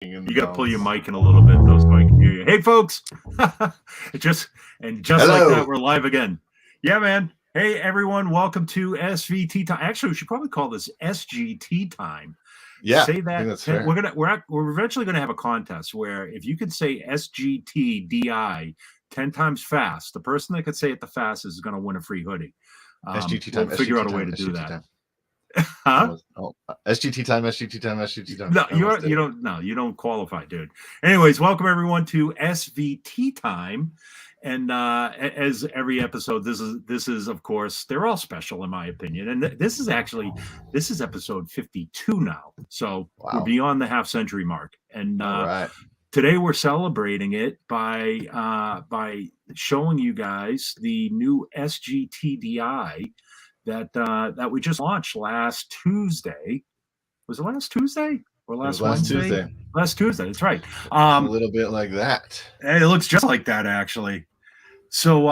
You got to pull your mic in a little bit. Those mic can hear you. Hey, folks. just like that, we're live again. Yeah, man. Hey, everyone. Welcome to SVT time. Actually, we should probably call this SGT time. Yeah. Say that. We're eventually going to have a contest where if you could say SGT-DI 10 times fast, the person that could say it the fastest is going to win a free hoodie. SGT time. We'll figure out a way to do that. Time. Huh? SGT time. No, you don't qualify, dude. Anyways, welcome everyone to SVT time. And as every episode, this is of course, they're all special in my opinion. And this is episode 52 now. So We're beyond the half century mark. And today we're celebrating it by showing you guys the new SGT-DI that we just launched last Tuesday. Was it last Tuesday or last Wednesday? Last Tuesday. That's right. A little bit like that. It looks just like that, actually. So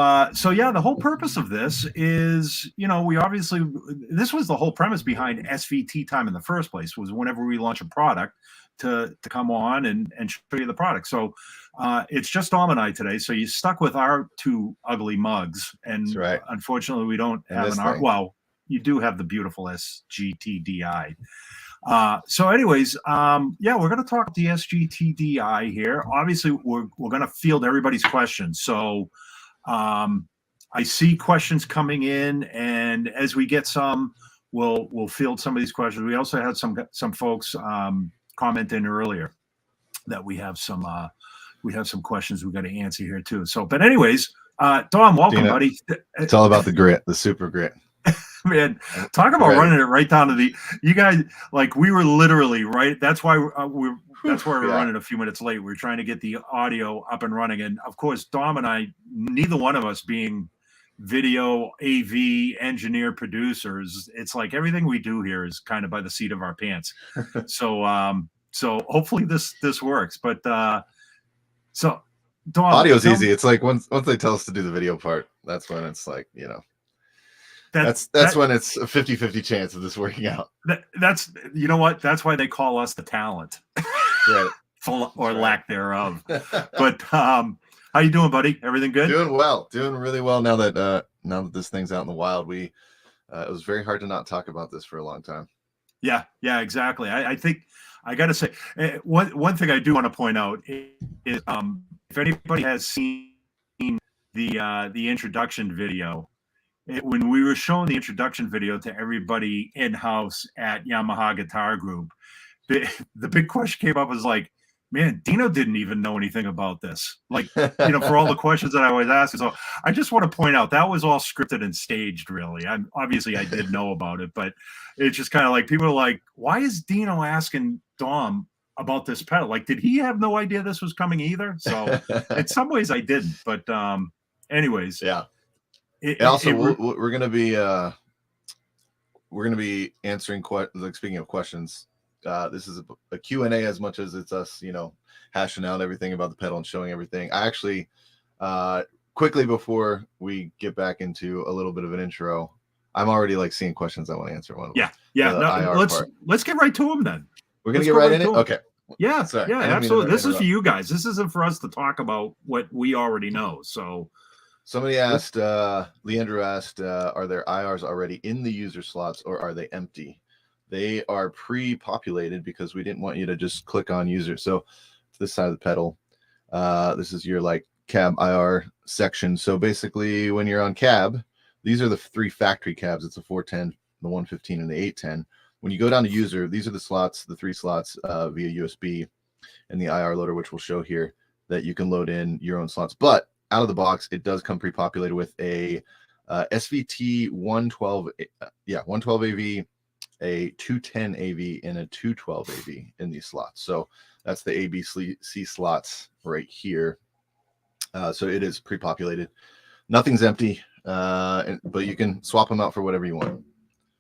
yeah, the whole purpose of this is, this was the whole premise behind SVT time in the first place, was whenever we launch a product to come on and show you the product. So it's just Dom and I today. So you stuck with our two ugly mugs, and that's right. Unfortunately we don't have an art. Well, you do have the beautiful SGT-DI. So anyways, yeah, we're going to talk the SGT-DI here. Obviously we're going to field everybody's questions. So I see questions coming in, and as we get some, we'll field some of these questions. We also had some folks comment in earlier that we have some questions we got to answer here too. So, but anyways, Dom, welcome, Dino, buddy. It's all about the grit, the super grit. Man, talk about running it right down to you guys. Like, we were literally right. That's why we're running a few minutes late. We're trying to get the audio up and running, and of course, Dom and I, neither one of us being video AV engineer producers, it's like everything we do here is kind of by the seat of our pants. So hopefully this works. But so Dom, audio's easy. It's like once they tell us to do the video part, that's when it's like, that's when it's a 50-50 chance of this working out. That's you know what? That's why they call us the talent. Right. Or lack thereof. But how you doing, buddy? Everything good? Doing really well now that this thing's out in the wild. It was very hard to not talk about this for a long time. Yeah, exactly. I think I gotta say, one thing I do want to point out is if anybody has seen the introduction video, when we were showing the introduction video to everybody in-house at Yamaha Guitar Group, the big question came up was like, man, Dino didn't even know anything about this. Like, for all the questions that I was asking. So I just want to point out that was all scripted and staged, really. Obviously I did know about it, but it's just kind of like, people are like, why is Dino asking Dom about this pedal? Like, did he have no idea this was coming either? So in some ways I didn't, but anyways. Yeah. We're going to be answering speaking of questions. This is a Q&A as much as it's us, hashing out everything about the pedal and showing everything. I actually, quickly before we get back into a little bit of an intro, I'm already like seeing questions I want to answer. Let's get right to them then. We're gonna get right in it. Okay. Yeah, sorry. Yeah, absolutely. This is for you guys. This isn't for us to talk about what we already know. So. Somebody asked, Leandro asked, are there IRs already in the user slots or are they empty? They are pre-populated because we didn't want you to just click on user. So to this side of the pedal, this is your like cab IR section. So basically when you're on cab, these are the three factory cabs. It's a 410, the 115, and the 810. When you go down to user, these are the slots, the three slots via USB and the IR loader, which we'll show here, that you can load in your own slots. But out of the box, it does come pre-populated with a SVT 112, 112 AV, a 210 AV, and a 212 AV in these slots. So that's the ABC slots right here. So it is pre-populated. Nothing's empty, but you can swap them out for whatever you want.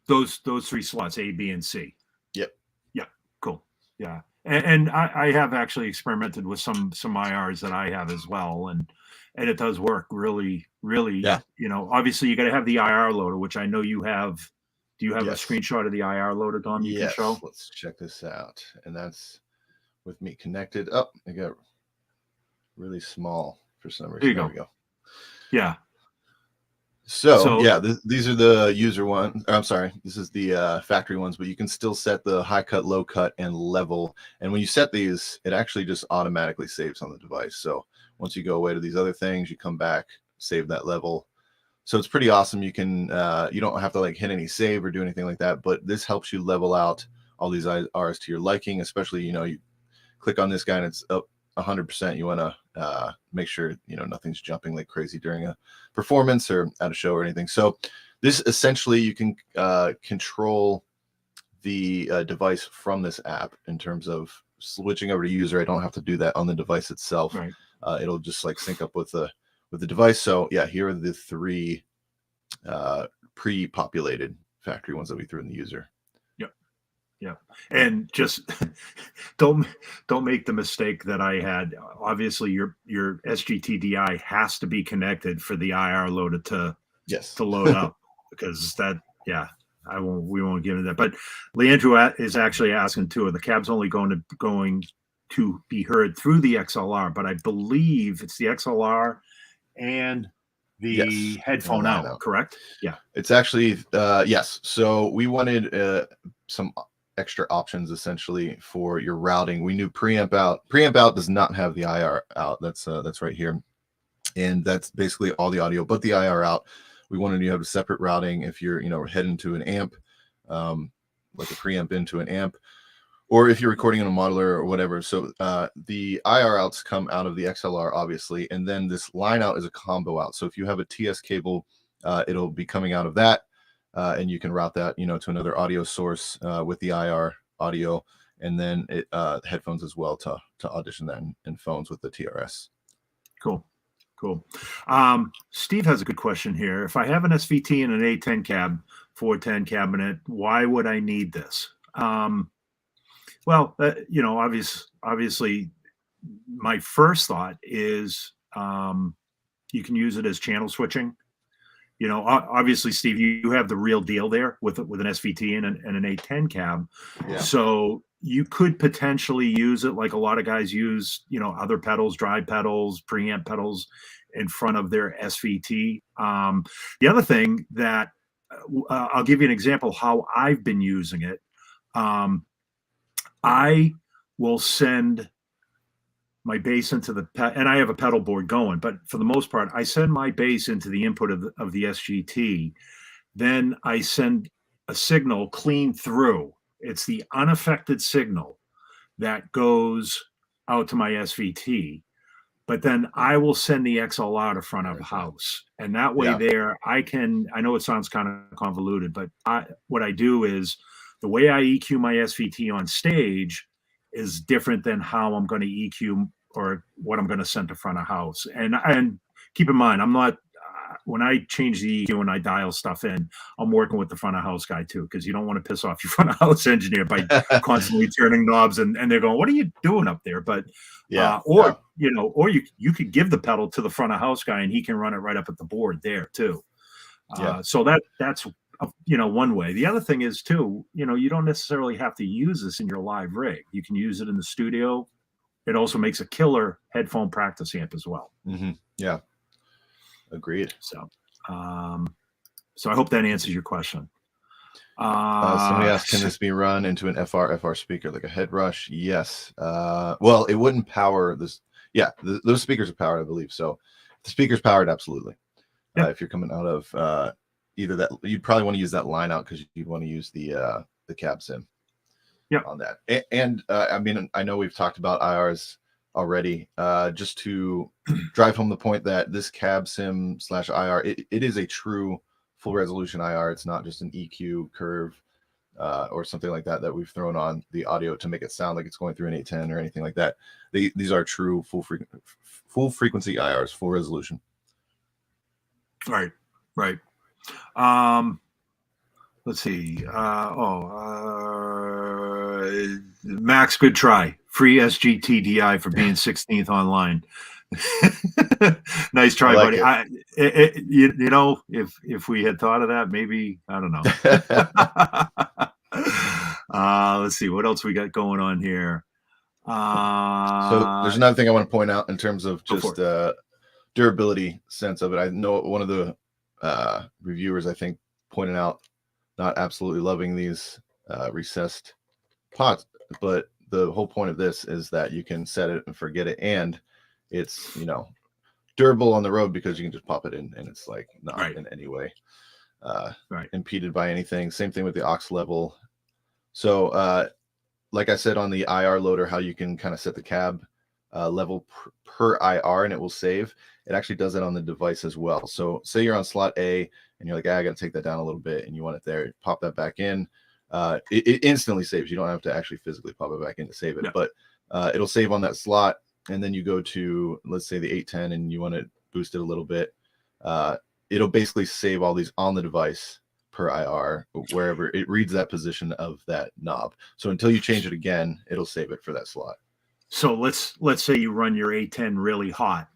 Those three slots, A, B, and C. Yep. Yeah. Cool. Yeah. And I have actually experimented with some IRs that I have as well, and it does work really. Yeah. Obviously you got to have the IR loader, which I know you have. Do you have a screenshot of the IR loader, Dom? You can show. Let's check this out. And that's with me connected. Oh, I got really small for some reason. There you There go. we go. Yeah. So yeah, these are the user ones. I'm sorry, this is the factory ones, but you can still set the high cut, low cut, and level. And when you set these, it actually just automatically saves on the device. So once you go away to these other things, you come back, save that level. So it's pretty awesome. You can you don't have to like hit any save or do anything like that, but this helps you level out all these IRs to your liking. Especially, you know, you click on this guy and it's up 100%. You want to make sure, you know, nothing's jumping like crazy during a performance or at a show or anything. So this essentially, you can control the device from this app in terms of switching over to user. I don't have to do that on the device itself. Right. It'll just like sync up with the device. So yeah, here are the 3 pre-populated factory ones that we threw in the user. Yeah, and just don't make the mistake that I had. Obviously, your SGT-DI has to be connected for the IR loader to load up, because that, yeah, we won't get into that. But Leandro is actually asking too, are the cabs only going to be heard through the XLR? But I believe it's the XLR and the headphone out, correct? Yeah, it's actually yes. So we wanted some extra options essentially for your routing. We knew preamp out does not have the IR out. That's right here, and that's basically all the audio but the IR out. We wanted you to have a separate routing if you're, you know, heading to an amp, like a preamp into an amp, or if you're recording in a modeler or whatever. So the IR outs come out of the XLR, obviously, and then this line out is a combo out. So if you have a TS cable, it'll be coming out of that, and you can route that, you know, to another audio source with the IR audio, and then headphones as well to audition that in phones with the TRS. Cool. Steve has a good question here. If I have an SVT and an A10 cab, 410 cabinet, why would I need this? Well, you know, obviously, my first thought is you can use it as channel switching. You know, obviously, Steve, you have the real deal there with an SVT and an A10 cab. Yeah. So you could potentially use it like a lot of guys use, you know, other pedals, drive pedals, preamp pedals in front of their SVT. The other thing that I'll give you an example how I've been using it. I will send my bass into the and I have a pedal board going, but for the most part, I send my bass into the input of the SGT. Then I send a signal clean through. It's the unaffected signal that goes out to my SVT. But then I will send the XLR to front of house. And that way there, I know it sounds kind of convoluted, but what I do is the way I EQ my SVT on stage is different than how I'm going to EQ or what I'm going to send to front of house. And keep in mind, I'm not, when I change the EQ and I dial stuff in, I'm working with the front of house guy too, because you don't want to piss off your front of house engineer by constantly turning knobs and they're going, what are you doing up there? But you know, or you could give the pedal to the front of house guy and he can run it right up at the board there too. So that's you know, one way. The other thing is too, you know, you don't necessarily have to use this in your live rig. You can use it in the studio. It also makes a killer headphone practice amp as well. Mm-hmm. Yeah, agreed. So I hope that answers your question. Somebody asked, can this be run into an FR speaker like a head rush? Yes. Well, it wouldn't power this. Yeah, those speakers are powered, I believe. So if the speaker's powered, absolutely. Yeah. If you're coming out of either that, you'd probably want to use that line out because you'd want to use the cab sim. Yeah. On that. And I mean, I know we've talked about IRs already. Just to drive home the point that this cab sim / IR, it is a true full resolution IR. It's not just an EQ curve or something like that we've thrown on the audio to make it sound like it's going through an 810 or anything like that. These are true full frequency IRs, full resolution. Right. Let's see. Max, good try. Free SGT-DI for being 16th online. Nice try, buddy. You know, if we had thought of that, maybe, I don't know. Let's see what else we got going on here. So there's another thing I want to point out in terms of just durability sense of it. I know one of the reviewers, I think, pointed out not absolutely loving these recessed pots, but the whole point of this is that you can set it and forget it, and it's, you know, durable on the road because you can just pop it in and it's like not in any way impeded by anything. Same thing with the aux level. So like I said on the IR loader, how you can kind of set the cab level per IR and it will save. It actually does it on the device as well. So say you're on slot A and you're like, I got to take that down a little bit, and you want it there, pop that back in. It instantly saves. You don't have to actually physically pop it back in to save it, but it'll save on that slot. And then you go to, let's say, the 810 and you want to boost it a little bit. It'll basically save all these on the device per IR, wherever it reads that position of that knob. So until you change it again, it'll save it for that slot. So let's say you run your 810 really hot,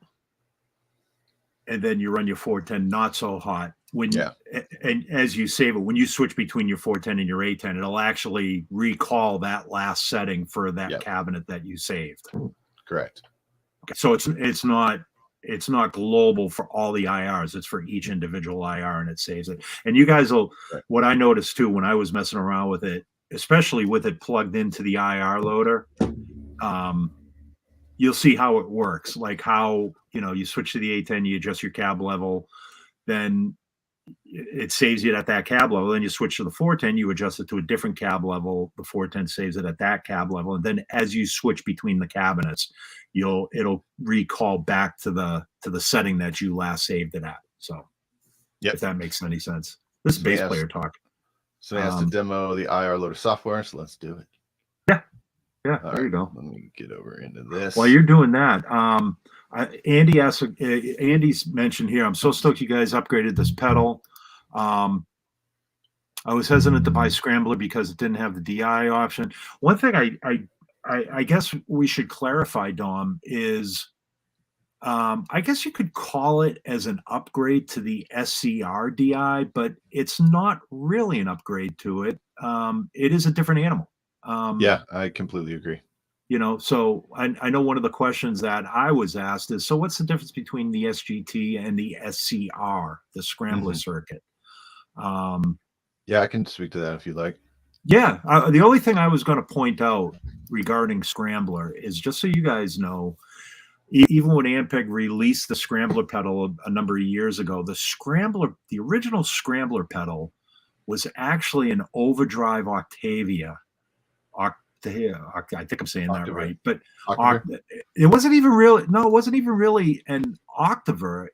and then you run your 410 not so hot. And as you save it, when you switch between your 410 and your 810, it'll actually recall that last setting for that cabinet that you saved. Correct. Okay. So it's not global for all the IRs. It's for each individual IR, and it saves it. And you guys will, what I noticed too, when I was messing around with it, especially with it plugged into the IR loader, you'll see how it works. Like how, you know, you switch to the 810, you adjust your cab level, then it saves it at that cab level. Then you switch to the 410, you adjust it to a different cab level. The 410 saves it at that cab level. And then as you switch between the cabinets, it'll recall back to the setting that you last saved it at. So if that makes any sense. This is bass player talk. So he has to demo the IR loader software, so let's do it. Yeah, there you go. Let me get over into this. While you're doing that, Andy's mentioned here, I'm so stoked you guys upgraded this pedal. I was hesitant to buy Scrambler because it didn't have the DI option. One thing I guess we should clarify, Dom, is I guess you could call it as an upgrade to the SCR-DI, but it's not really an upgrade to it. It is a different animal. Yeah, I completely agree. You know, so I know one of the questions that I was asked is, so what's the difference between the SGT and the SCR, the Scrambler circuit? Yeah, I can speak to that if you'd like. Yeah, the only thing I was going to point out regarding Scrambler is, just so you guys know, even when Ampeg released the Scrambler pedal a number of years ago, the original Scrambler pedal was actually an overdrive Octavia. I think I'm saying that right, but it wasn't even really. No, it wasn't even really an Octaver.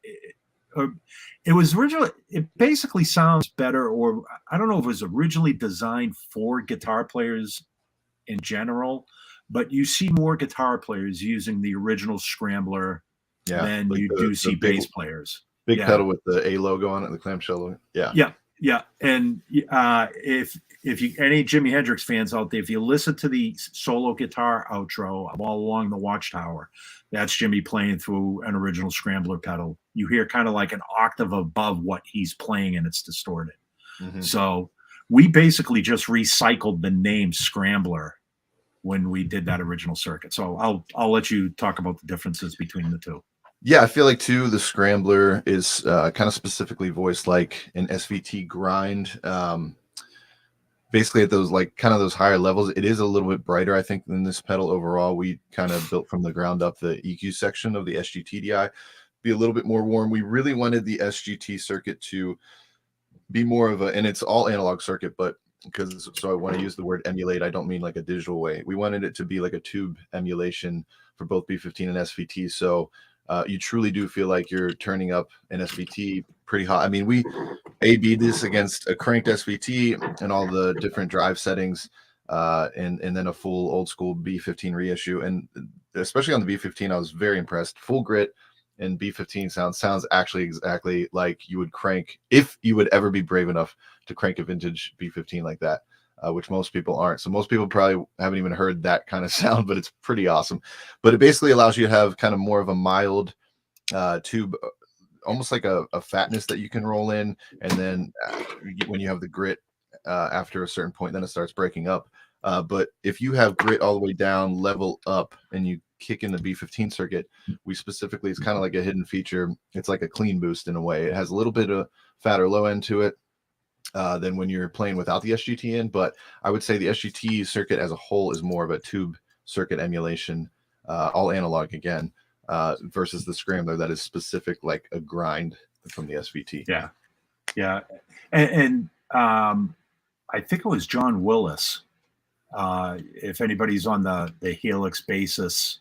It was originally. It basically sounds better, or I don't know if it was originally designed for guitar players in general, but you see more guitar players using the original Scrambler than you do see bass players. Big pedal with the A logo on it, the clamshell. Yeah. And if you, any Jimi Hendrix fans out there, if you listen to the solo guitar outro of All Along the Watchtower, that's Jimmy playing through an original Scrambler pedal. You hear kind of like an octave above what he's playing, and it's distorted. So we basically just recycled the name Scrambler when we did that original circuit. So I'll let you talk about the differences between the two. Yeah, I feel like too the Scrambler is kind of specifically voiced like an SVT grind. Basically at those like kind of those higher levels, it is a little bit brighter, I think, than this pedal overall. We kind of built from the ground up the EQ section of the SGT-DI, be a little bit more warm. We really wanted the SGT circuit to be more of and it's all analog circuit, but so I want to use the word emulate. I don't mean like a digital way. We wanted it to be like a tube emulation for both B15 and SVT. So you truly do feel like you're turning up an SVT pretty hot. I mean, we A/B'd this against a cranked SVT and all the different drive settings, and then a full old school B15 reissue. And especially on the B15, I was very impressed. Full grit and B15 sounds actually exactly like you would crank if you would ever be brave enough to crank a vintage B15 like that, which most people aren't. So most people probably haven't even heard that kind of sound, but it's pretty awesome. But it basically allows you to have kind of more of a mild tube, almost like a fatness that you can roll in. And then when you have the grit after a certain point, then it starts breaking up. But if you have grit all the way down, level up, and you kick in the B15 circuit, we specifically, it's kind of like a hidden feature. It's like a clean boost in a way. It has a little bit of fat or low end to it than when you're playing without the SGT in. But I would say the SGT circuit as a whole is more of a tube circuit emulation, all analog again, versus the Scrambler that is specific, like a grind from the SVT. Yeah. Yeah. And I think it was John Willis. If anybody's on the Helix basis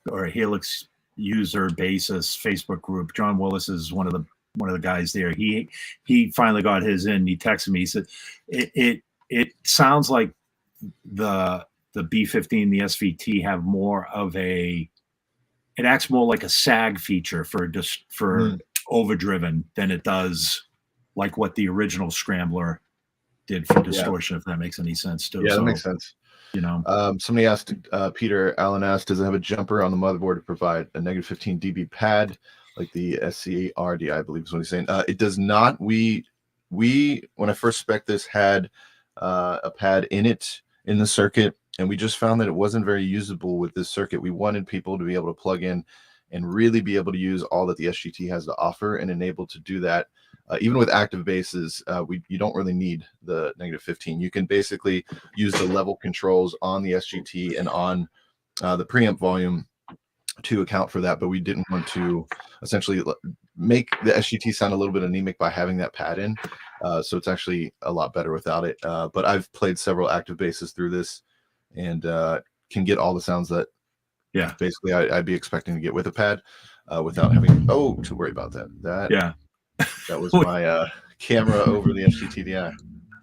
or Helix user basis Facebook group, John Willis is one of the guys there. He finally got his in. He texted me. He said it sounds like the B15, the SVT have more of it acts more like a sag feature for overdriven than it does like what the original Scrambler did for distortion, if that makes any sense too. Yeah, that makes sense. You know, somebody asked, Peter Allen asked, does it have a jumper on the motherboard to provide a negative 15 dB pad like the SCRDI, I believe is what he's saying? It does not. We when I first spec'd this had a pad in it in the circuit, and we just found that it wasn't very usable with this circuit. We wanted people to be able to plug in and really be able to use all that the SGT has to offer, and enable to do that. Even with active basses, you don't really need the negative 15. You can basically use the level controls on the SGT and on the preamp volume to account for that. But we didn't want to essentially make the SGT sound a little bit anemic by having that pad in. So it's actually a lot better without it. But I've played several active basses through this and can get all the sounds that basically I'd be expecting to get with a pad without having to worry about that. That was my camera over the SGT-DI.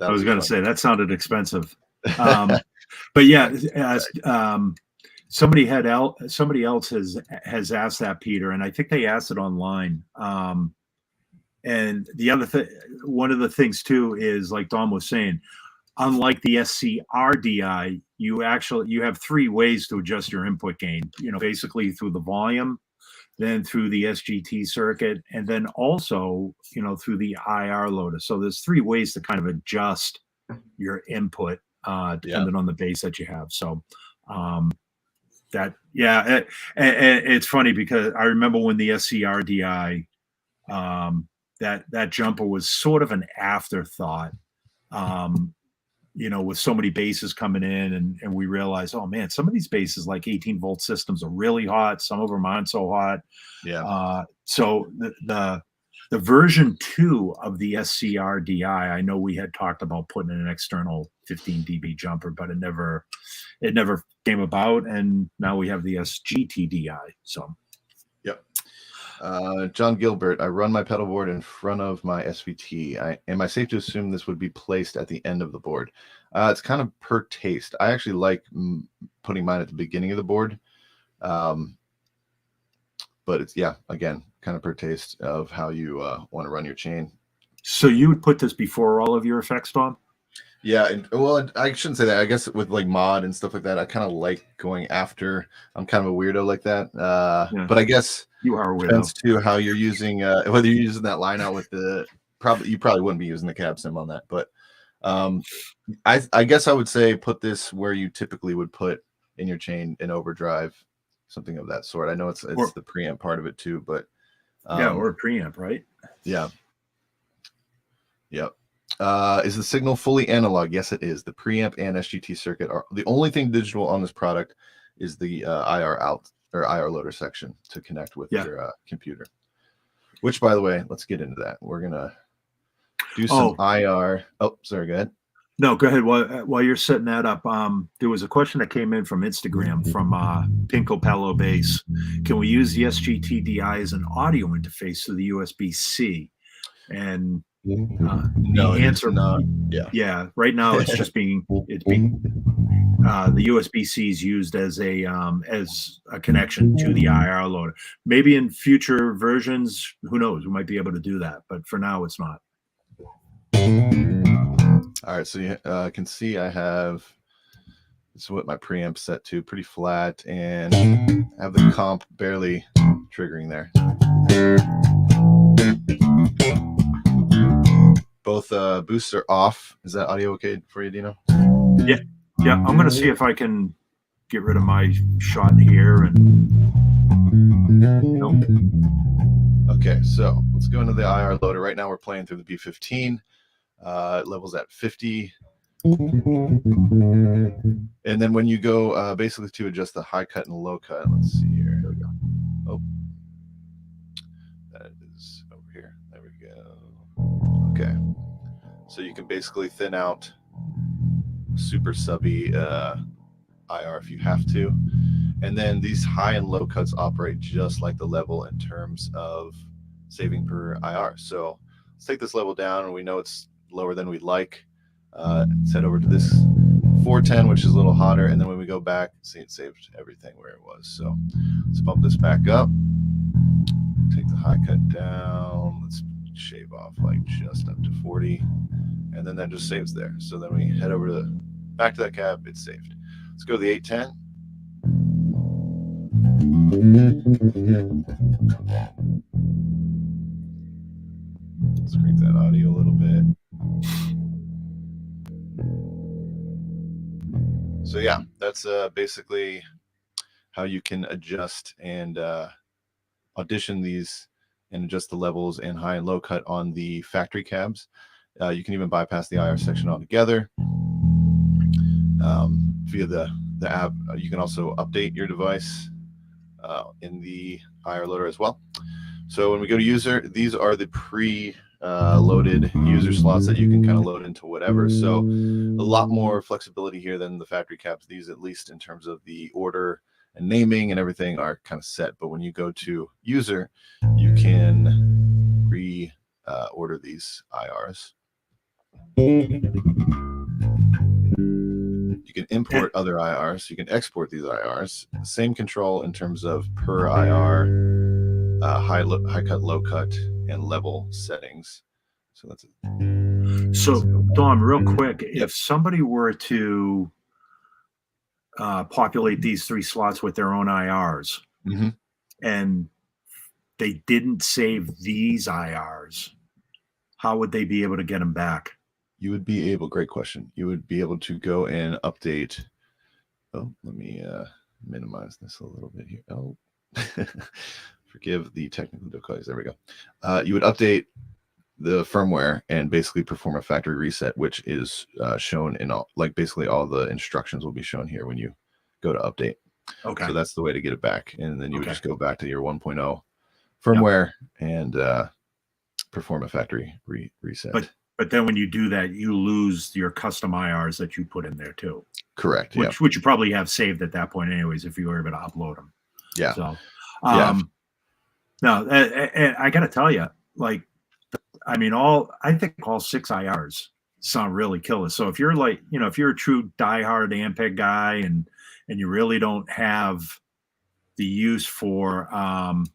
I was going to say that sounded expensive, but yeah, somebody else has asked that, Peter, and I think they asked it online. And the other thing, one of the things too, is like Dom was saying, unlike the SCRDI, you have 3 ways to adjust your input gain. You know, basically through the volume, then through the SGT circuit, and then also, through the IR loader. So there's 3 ways to kind of adjust your input depending on the bass that you have. So it's funny because I remember when the SCRDI, that jumper was sort of an afterthought. With so many basses coming in, and we realized, oh man, some of these basses, like 18-volt systems, are really hot. Some of them aren't so hot. So the version 2 of the SCRDI, I know we had talked about putting in an external 15 dB jumper, but it never came about, and now we have the SGT-DI. So John Gilbert, I run my pedal board in front of my SVT. Am I safe to assume this would be placed at the end of the board? It's kind of per taste. I actually like putting mine at the beginning of the board. But it's, again, kind of per taste of how you want to run your chain. So you would put this before all of your effects, Tom? Yeah, well, I shouldn't say that. I guess with like mod and stuff like that, I kind of like going after. I'm kind of a weirdo like that. But I guess you are a weirdo. Depends too how you're using, whether you're using that line out with you probably wouldn't be using the cab sim on that. But I guess I would say put this where you typically would put in your chain an overdrive, something of that sort. I know it's the preamp part of it too, but or a preamp, right? Yeah. Yep. Is the signal fully analog? Yes, it is. The preamp and SGT circuit are the only thing digital on this product. Is the IR out or IR loader section to connect with your computer. Which, by the way, let's get into that. We're gonna do some IR. Oh, sorry. Go ahead. No, go ahead. While you're setting that up, there was a question that came in from Instagram from Pinko Palo Bass. Can we use the SGT-DI as an audio interface to the USB-C? And no, the answer, not. Yeah. Right now, it's just the USB-C is used as a connection to the IR loader. Maybe in future versions, who knows? We might be able to do that, but for now, it's not. All right, so you can see I have this is what my preamp set to, pretty flat, and I have the comp barely triggering there. Both boosts are off. Is that audio okay for you, Dino? Yeah. Yeah, I'm going to see if I can get rid of my shot here. And nope. Okay, so let's go into the IR loader. Right now we're playing through the B15. Levels at 50. And then when you go basically to adjust the high cut and low cut, let's see here. Here we go. Oh, that is over here. There we go. Okay, so you can basically thin out super subby IR if you have to. And then these high and low cuts operate just like the level in terms of saving per IR. So let's take this level down, and we know it's lower than we'd like. Let's head over to this 410, which is a little hotter. And then when we go back, see, it saved everything where it was. So let's bump this back up. Take the high cut down. Let's shave off like just up to 40. And then that just saves there. So then we head over to back to that cab, it's saved. Let's go to the 810. Let's crank that audio a little bit. So yeah, that's basically how you can adjust and audition these and adjust the levels and high and low cut on the factory cabs. You can even bypass the IR section altogether via the app. You can also update your device in the IR loader as well. So when we go to user, these are the pre-loaded user slots that you can kind of load into whatever. So a lot more flexibility here than the factory cabs. These, at least in terms of the order and naming and everything, are kind of set. But when you go to user, you can order these IRs. You can import other IRs. You can export these IRs. Same control in terms of per IR, high cut, low cut, and level settings. So that's it. So, Dom, real quick, Yep. if somebody were to populate these 3 slots with their own IRs, and they didn't save these IRs, how would they be able to get them back? You would be able, great question. You would be able to go and update. Oh, let me minimize this a little bit here. Oh, forgive the technical difficulties. There we go. You would update the firmware and basically perform a factory reset, which is shown in all, like basically all the instructions will be shown here when you go to update. Okay. So that's the way to get it back. And then you would just go back to your 1.0 firmware and perform a factory reset. But then when you do that, you lose your custom IRs that you put in there too. Correct. Which you probably have saved at that point anyways, if you were able to upload them. Yeah. So, yeah. No, and I got to tell you, like, I mean, I think all 6 IRs sound really killer. So if you're like, you know, if you're a true diehard Ampeg guy and you really don't have the use for, hang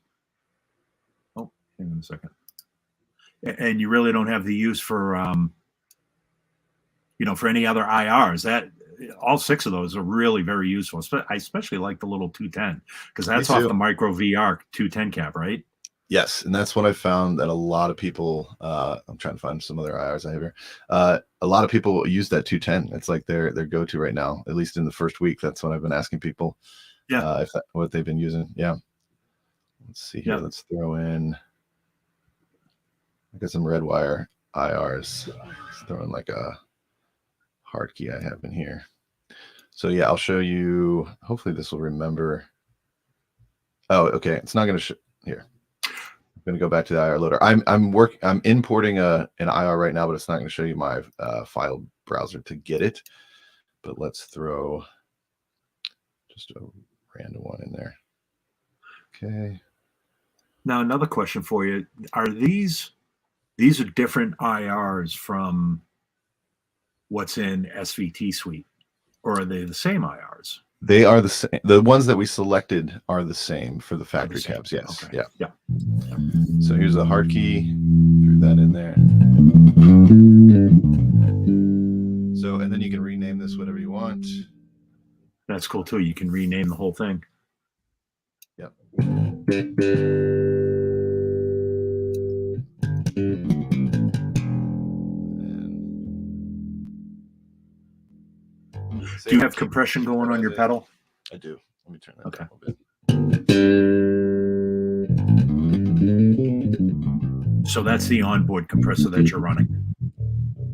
on a second. And you really don't have the use for, you know, for any other IRs, that all 6 of those are really very useful. I especially like the little 210 because that's off the micro VR 210 cap, right? Yes, and that's what I found that a lot of people. I'm trying to find some other IRs I have here. A lot of people use that 210. It's like their go-to right now. At least in the first week, that's what I've been asking people. Yeah, what they've been using. Yeah. Let's see here. Yeah. Let's throw in. I got some red wire IRs. Let's throw in like a hard key I have in here. So yeah, I'll show you. Hopefully this will remember. Oh, okay. It's not going to show here. I'm going to go back to the IR loader. I'm importing an IR right now, but it's not going to show you my file browser to get it. But let's throw just a random one in there. Okay. Now another question for you: are these are different IRs from what's in SVT Suite, or are they the same IRs? They are the same. The ones that we selected are the same for the factory cabs. Yes. Okay. Yeah. So here's the hard key. Threw that in there. So, and then you can rename this whatever you want. That's cool too. You can rename the whole thing. Yep. you have compression going on your pedal? I do. Let me turn that Okay. down a bit. So that's the onboard compressor that you're running.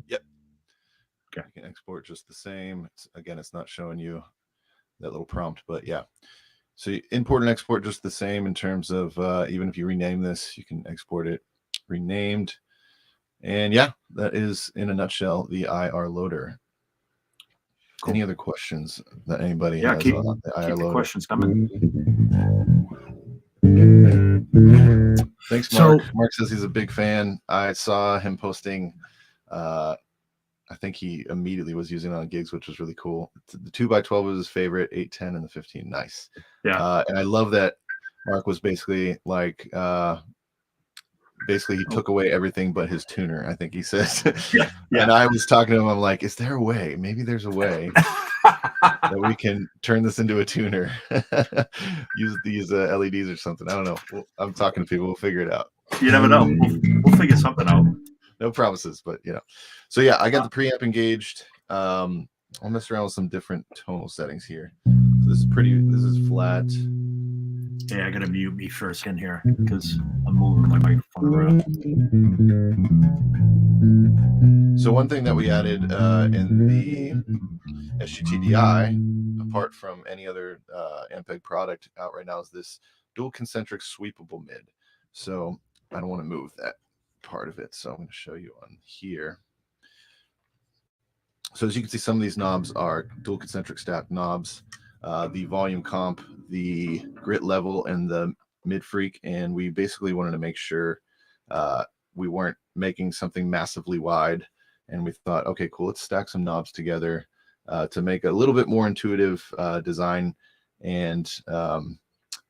Yep. Okay. You can export just the same. Again, it's not showing you that little prompt, but yeah. So you import and export just the same in terms of even if you rename this, you can export it renamed. And yeah, that is in a nutshell the IR loader. Cool. Any other questions that anybody has keep, on the IR keep the loader? questions coming. Thanks, Mark. Mark says he's a big fan. I saw him posting. I think he immediately was using it on gigs, which was really cool. The 2x12 was his favorite, 8, 10, and the 15. Nice. Yeah. And I love that Mark was basically like, he took away everything but his tuner, I think he says. Yeah. And I was talking to him. I'm like, is there a way? Maybe there's a way that we can turn this into a tuner. Use these LEDs or something. I don't know. I'm talking to people. We'll figure it out. You never know. We'll figure something out. No promises, but so yeah, I got the preamp engaged. I'll mess around with some different tonal settings here. So this is flat. Yeah, I gotta mute me for a second here because I'm moving my microphone around. So one thing that we added in the SGT-DI, apart from any other Ampeg product out right now, is this dual concentric sweepable mid. So I don't want to move that part of it, so I'm going to show you on here. So as you can see, some of these knobs are dual concentric stacked knobs. The volume comp, the grit level, and the mid freak, and we basically wanted to make sure we weren't making something massively wide, and we thought, okay, cool, let's stack some knobs together to make a little bit more intuitive design and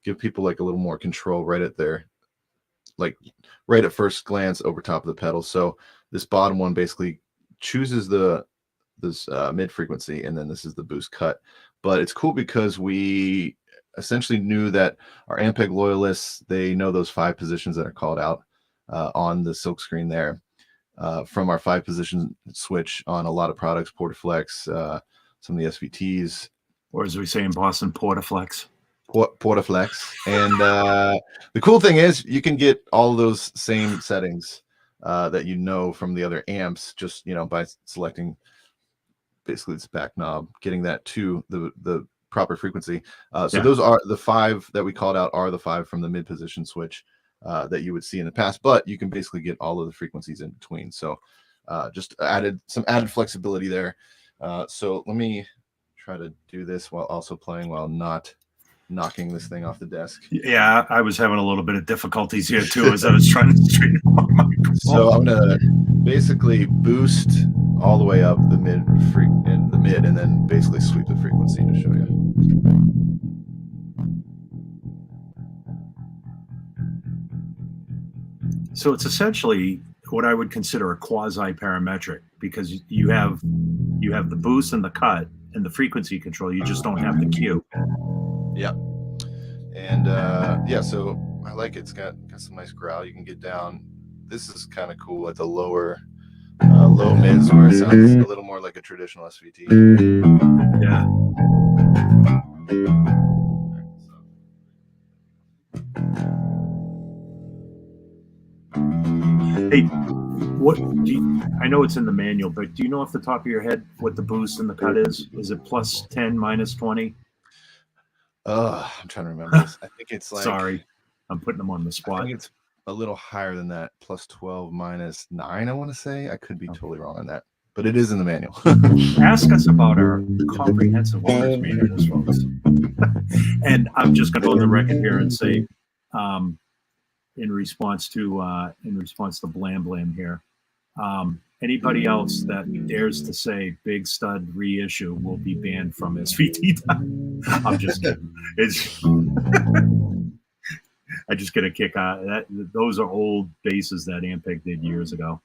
give people like a little more control right at their, like right at first glance over top of the pedal. So this bottom one basically chooses this mid frequency, and then this is the boost cut. But it's cool because we essentially knew that our Ampeg loyalists, they know those 5 positions that are called out on the silk screen there from our 5-position switch on a lot of products, Portaflex, some of the SVTs. Or as we say in Boston, Portaflex. Portaflex. And the cool thing is you can get all those same settings that you know from the other amps just by selecting basically this back knob, getting that to the proper frequency. So those are the 5 that we called out, are the 5 from the mid position switch that you would see in the past, but you can basically get all of the frequencies in between. So just added some added flexibility there. So let me try to do this while also playing, while not knocking this thing off the desk. Yeah, I was having a little bit of difficulties here too as I was trying to straighten out my microphone. So I'm gonna basically boost all the way up the mid and then basically sweep the frequency to show you. So it's essentially what I would consider a quasi-parametric, because you have the boost and the cut and the frequency control. You just don't have the cue. Yeah. And yeah, so I like it. It's got some nice growl. You can get down. This is kind of cool at the lower low mids, where it sounds a little more like a traditional SVT. Yeah. Hey, what do you, I know it's in the manual, but do you know off the top of your head what the boost and the cut is? Is it plus 10, minus 20? I'm trying to remember this. I think it's like, sorry, I'm putting them on the spot. I think it's a little higher than that, plus 12, minus 9, I want to say. I could be totally wrong on that, but it is in the manual. Ask us about our comprehensive owner's manuals, folks. And I'm just going to go on the record here and say, in response to Blam Blam here, anybody else that dares to say Big Stud reissue will be banned from SVT. I'm just kidding. I just get a kick out of that. Those are old basses that Ampeg did years ago.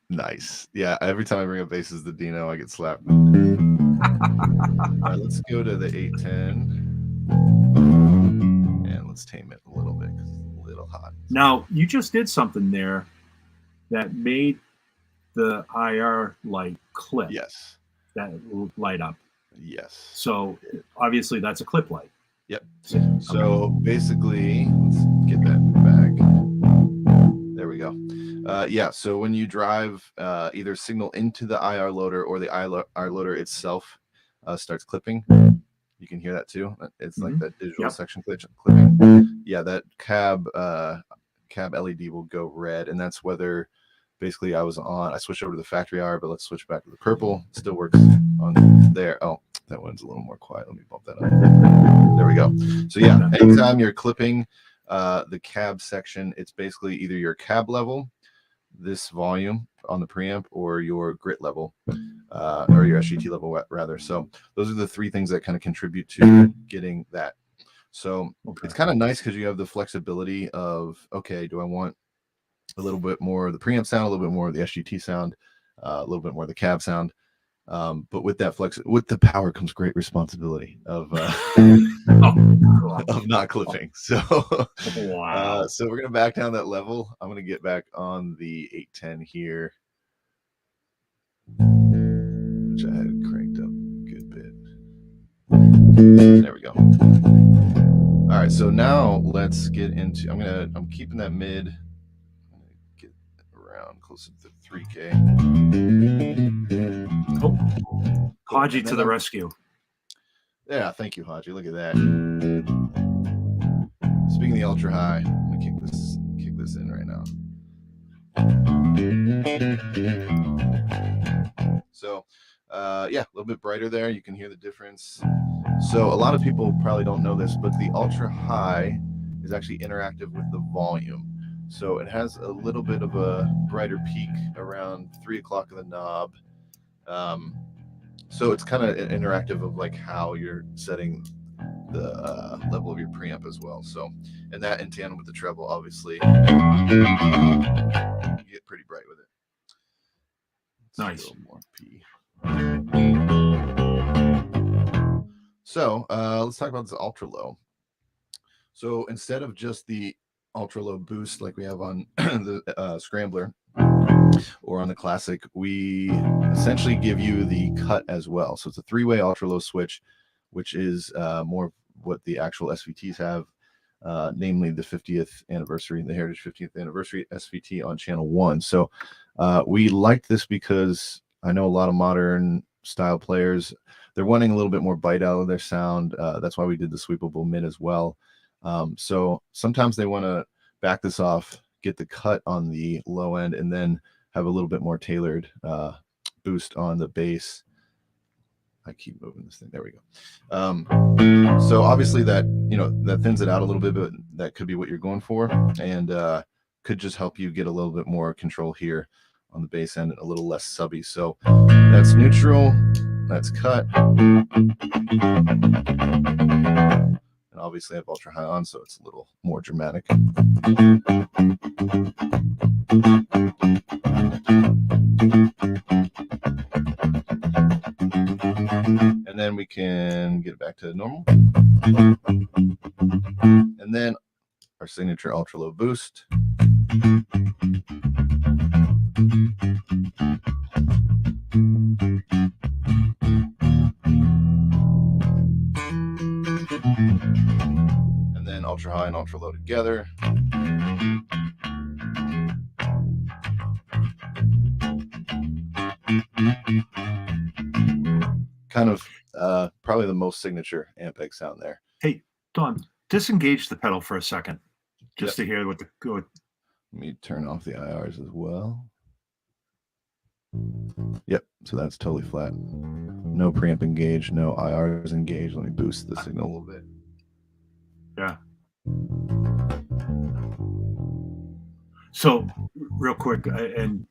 Nice. Yeah, every time I bring up basses to Dino, I get slapped. All right, let's go to the 810. And let's tame it a little bit because it's a little hot. Now, you just did something there that made the IR light clip. Yes. That light up. Yes. So obviously that's a clip light. Yep. So basically, let's get that back. There we go. Yeah. So when you drive, either signal into the IR loader or the IR loader itself starts clipping. You can hear that too. It's like that digital section clipping. Yeah, that cab LED will go red, and that's whether basically I switched over to the factory IR, but let's switch back to the purple. It still works on there. Oh, that one's a little more quiet. Let me bump that up. There we go. So yeah, anytime you're clipping the cab section, it's basically either your cab level, this volume on the preamp, or your grit level, or your SGT level rather. So those are the three things that kind of contribute to getting that. So it's kind of nice because you have the flexibility of, okay, do I want a little bit more of the preamp sound, a little bit more of the SGT sound, a little bit more of the cab sound. But with that with the power comes great responsibility of of not clipping. So wow. So we're gonna back down that level. I'm gonna get back on the 810 here, which I had cranked up a good bit. There we go. All right, so now let's get into. I'm keeping that mid. I'm gonna get around closer to 3K. Oh, Haji to the rescue. Yeah, thank you, Haji. Look at that. Speaking of the ultra high, I'm gonna kick this in right now. So yeah, a little bit brighter there. You can hear the difference. So a lot of people probably don't know this, but the ultra high is actually interactive with the volume. So it has a little bit of a brighter peak around 3 o'clock of the knob. So it's kind of interactive of like how you're setting the level of your preamp as well. So, and that in tandem with the treble, obviously, you get pretty bright with it. Nice. More P. So let's talk about this ultra low. So instead of just the ultra low boost like we have on the Scrambler or on the Classic, we essentially give you the cut as well. So it's a 3-way ultra low switch, which is more what the actual SVTs have, namely the 50th anniversary, the Heritage 50th anniversary SVT on channel 1. So we liked this because I know a lot of modern style players, they're wanting a little bit more bite out of their sound. That's why we did the sweepable mid as well. So sometimes they want to back this off, get the cut on the low end, and then have a little bit more tailored boost on the bass. I keep moving this thing. There we go. So obviously that, that thins it out a little bit, but that could be what you're going for, and could just help you get a little bit more control here on the bass end, a little less subby. So that's neutral, that's cut, and obviously I have ultra high on, so it's a little more dramatic. And then we can get it back to normal. And then our signature ultra low boost. And then ultra high and ultra low together. Kind of probably the most signature Ampeg sound there. Hey, Don, disengage the pedal for a second, just to hear what the good. Let me turn off the IRs as well. Yep, so that's totally flat. No preamp engaged, no IRs engaged. Let me boost the signal a little bit. Yeah. So real quick, and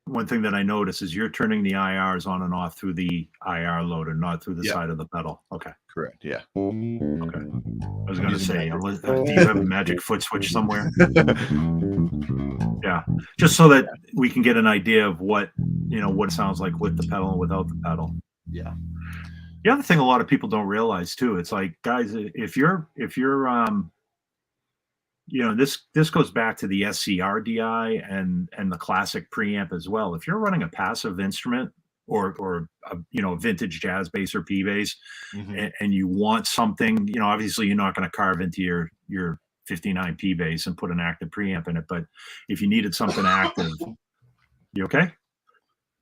one thing that I notice is you're turning the IRs on and off through the IR loader, not through the side of the pedal. Okay. Correct. Yeah. Okay. I was going to say, do you have a magic foot switch somewhere? Yeah. Just so that we can get an idea of what it sounds like with the pedal and without the pedal. Yeah. The other thing a lot of people don't realize too, it's like, guys, if you're this goes back to the SCR-DI and the Classic preamp as well. If you're running a passive instrument or a vintage jazz bass or P bass, Mhm. and you want something, obviously you're not going to carve into your 59 P bass and put an active preamp in it, but if you needed something active, you okay?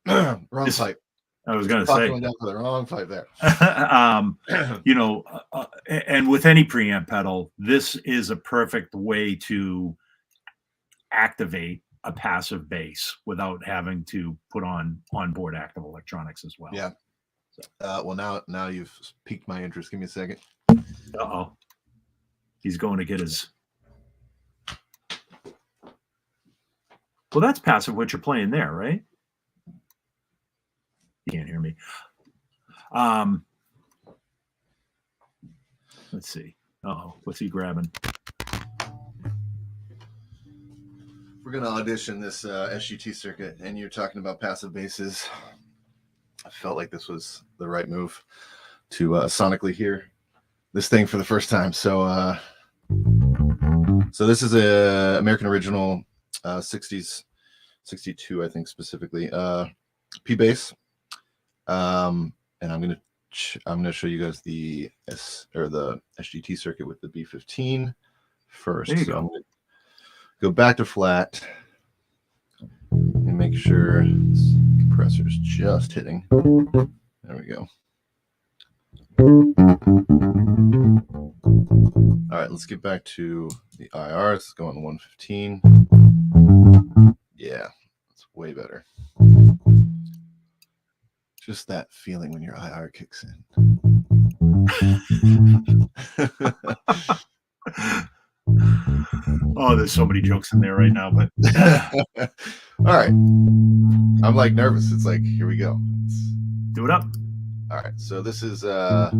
Wrong pipe. I was going to say, Buckling down for the wrong pipe there. and with any preamp pedal, this is a perfect way to activate a passive bass without having to put on onboard active electronics as well. Yeah. Well, now you've piqued my interest. Give me a second. Uh-oh. He's going to get his. Well, that's passive what you're playing there, right? You can't hear me. Let's see. Uh-oh. What's he grabbing? We're going to audition this SGT circuit, and you're talking about passive basses. I felt like this was the right move to sonically hear this thing for the first time. So this is a American original 60s, 62, I think specifically, P bass. And I'm gonna show you guys the SGT circuit with the B15 first. So I'm gonna go back to flat and make sure this compressor is just hitting. There we go. All right, let's get back to the IR. Let's go on 115. Yeah, it's way better. Just that feeling when your IR kicks in. Oh, there's so many jokes in there right now, but all right. I'm like nervous. It's like, here we go. Do it up. All right. So this is what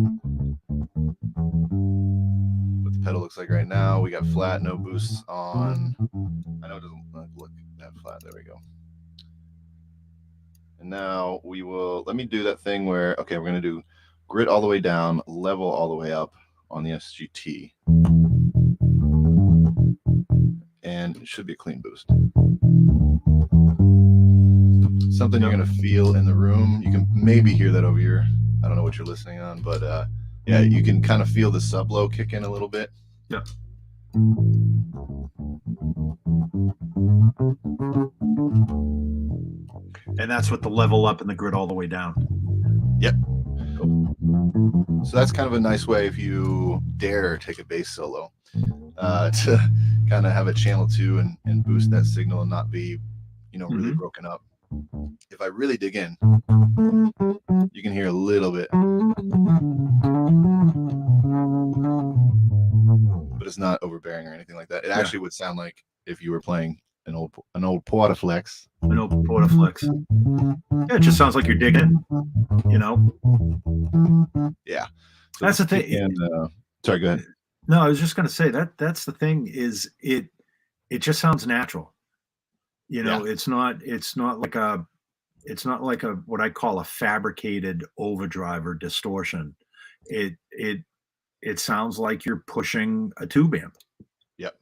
the pedal looks like right now. We got flat, no boosts on. I know it doesn't look that flat. There we go. And now we will, let me do that thing where, okay, we're going to do grit all the way down, level all the way up on the SGT. And it should be a clean boost. Something you're going to feel in the room. You can maybe hear that over your, I don't know what you're listening on, but yeah, you can kind of feel the sub-low kick in a little bit. Yeah. And that's with the level up and the grid all the way down. Yep. So that's kind of a nice way, if you dare take a bass solo, to kind of have a channel 2 and boost that signal and not be, really broken up. If I really dig in, you can hear a little bit, but it's not overbearing or anything like that. It actually would sound like if you were playing an old Portaflex. An old Portaflex. Yeah, it just sounds like you're digging in, Yeah. So that's the thing. And, sorry, go ahead. No, I was just going to say that's the thing is it just sounds natural. It's not like a what I call a fabricated overdrive or distortion. It sounds like you're pushing a tube amp. Yep.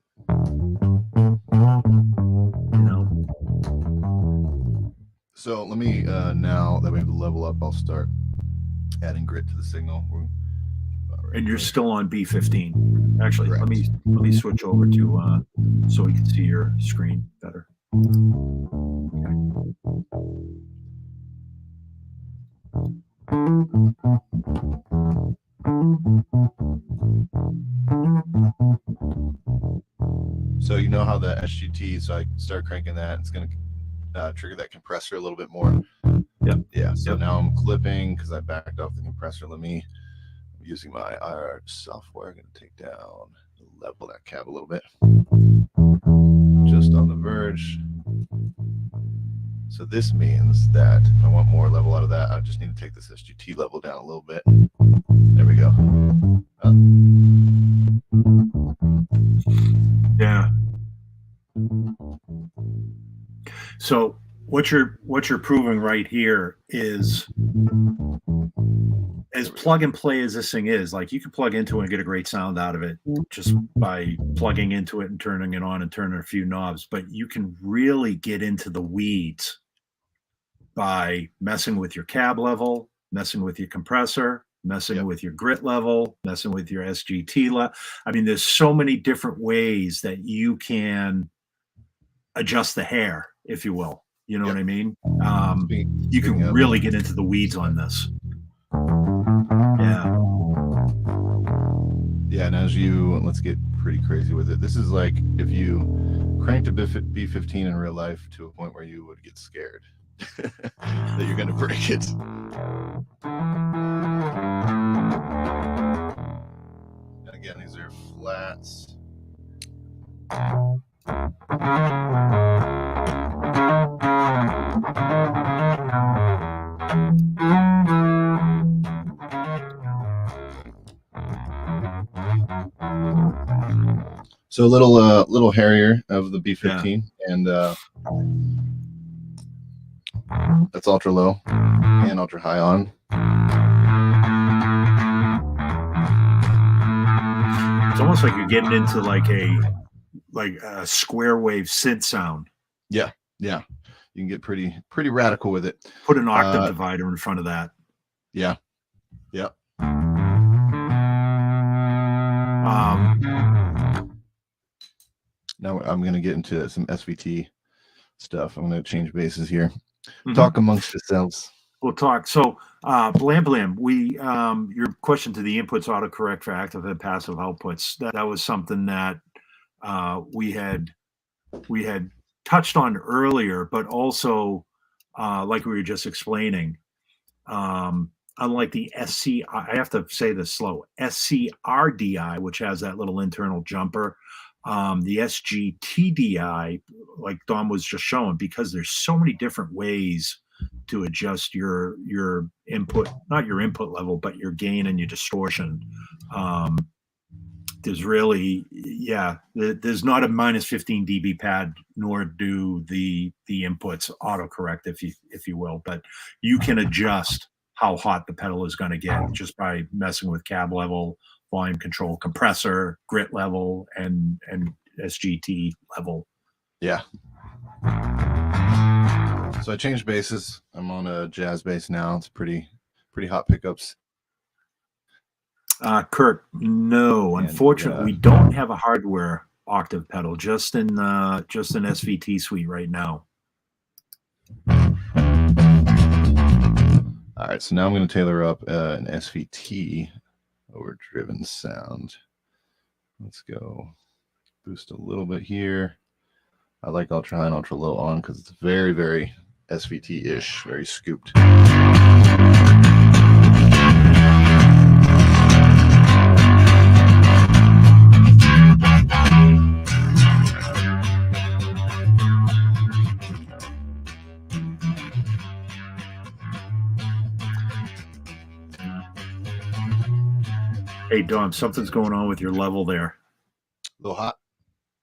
So let me now that we have the level up, I'll start adding grit to the signal. And you're still on B15. Actually, correct. let me switch over to so we can see your screen better. Okay. So you know how the SGT, so I start cranking that, it's going to trigger that compressor a little bit more. Yep. Yeah. So now I'm clipping because I backed off the compressor. I'm using my IR software. I'm going to take down, level that cab a little bit. Just on the verge. So this means that if I want more level out of that, I just need to take this SGT level down a little bit. There we go. Yeah. So what you're proving right here is, as plug and play as this thing is, like you can plug into it and get a great sound out of it just by plugging into it and turning it on and turning a few knobs, but you can really get into the weeds by messing with your cab level, messing with your compressor, messing with your grit level, messing with your SGT level. I mean, there's so many different ways that you can adjust the hair, if you will. You know what I mean? You can really get into the weeds on this. Yeah. Yeah, and let's get pretty crazy with it. This is like if you cranked a B15 in real life to a point where you would get scared that you're going to break it. And again, these are flats. So a little hairier of the B15, and that's ultra low and ultra high on. It's almost like you're getting into like a square wave synth sound. Yeah, yeah. You can get pretty radical with it. Put an octave divider in front of that. Yeah. Yeah. Now I'm going to get into some SVT stuff. I'm going to change bases here. Talk amongst yourselves. We'll talk. So, Blam Blam, your question to the inputs autocorrect for active and passive outputs, that was something that we had touched on earlier, but also, like we were just explaining, unlike the I have to say this slow, SCR-DI, which has that little internal jumper, the SGT-DI, like Dom was just showing, because there's so many different ways to adjust your input, not your input level, but your gain and your distortion. There's really, there's not a minus 15 dB pad, nor do the inputs autocorrect, if you will, but you can adjust how hot the pedal is going to get just by messing with cab level, volume control, compressor, grit level, and SGT level. Yeah. So I changed basses. I'm on a jazz bass now. It's pretty hot pickups. Kurt, no, unfortunately, we don't have a hardware octave pedal, just in SVT suite right now. All right, so now I'm going to tailor up an SVT overdriven sound. Let's go boost a little bit here. I like ultra high and ultra low on because it's very, very SVT-ish, very scooped. Hey, Dom, something's going on with your level there. A little hot?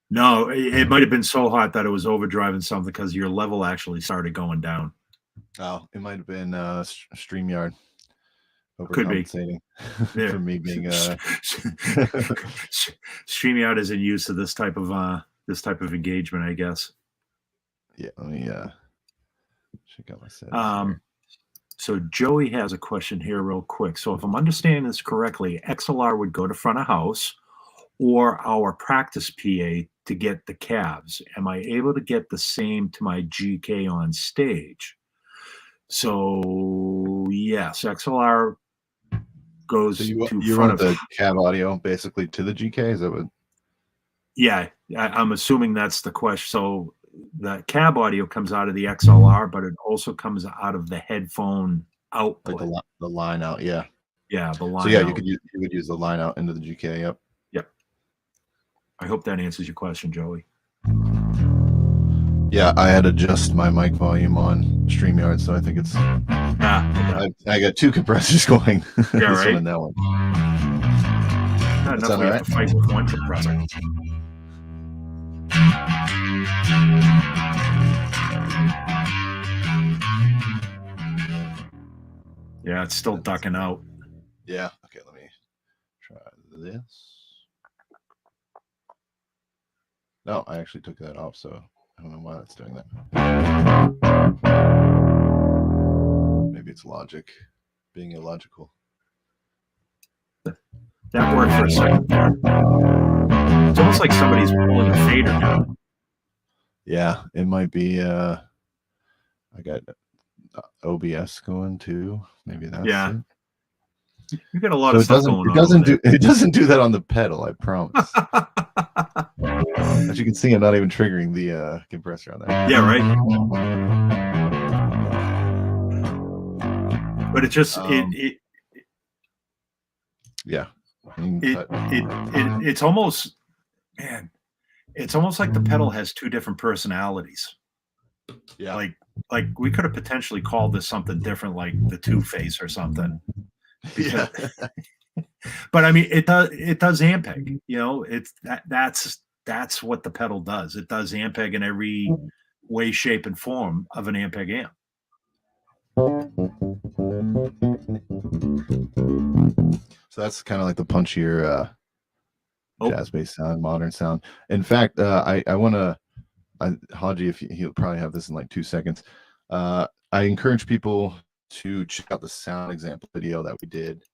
No, it might have been so hot that it was overdriving something, because your level actually started going down. Oh, it might have been StreamYard overcompensating. Could be. For me being StreamYard isn't used to this type of engagement, I guess. Yeah, let me check out my settings. So Joey has a question here real quick. So if I'm understanding this correctly, XLR would go to front of house or our practice PA to get the cabs. Am I able to get the same to my GK on stage? So yes, XLR goes to front run of the cab audio basically to the GK. Is that what? Yeah, I'm assuming that's the question. So the cab audio comes out of the XLR, but it also comes out of the headphone output. Like the line out, yeah. Yeah, the line. So yeah, out. you would use the line out into the GK. Yep. Yep. I hope that answers your question, Joey. Yeah, I had to adjust my mic volume on StreamYard, so I think it's. I got two compressors going. Yeah, this right. one and that one. Not enough we have to fight with one compressor. Yeah, it's still ducking out. Yeah. Okay, let me try this. No, I actually took that off, so I don't know why that's doing that. it's logic being illogical. That worked for a second there. It's almost like somebody's pulling a fader down. Yeah, it might be. I got OBS going too. Maybe that's it. You got a lot of stuff going on. It doesn't do that on the pedal, I promise. As you can see, I'm not even triggering the compressor on that. Yeah, right. But it just yeah. It's almost, man, it's almost like the pedal has two different personalities. Yeah. Like we could have potentially called this something different, like the Two-Face or something. Yeah. But I mean, it does Ampeg, you know, that's what the pedal does. It does Ampeg in every way, shape, and form of an Ampeg amp. So that's kind of like the punchier jazz bass sound, modern sound. In fact, Haji, if he'll probably have this in like 2 seconds. I encourage people to check out the sound example video that we did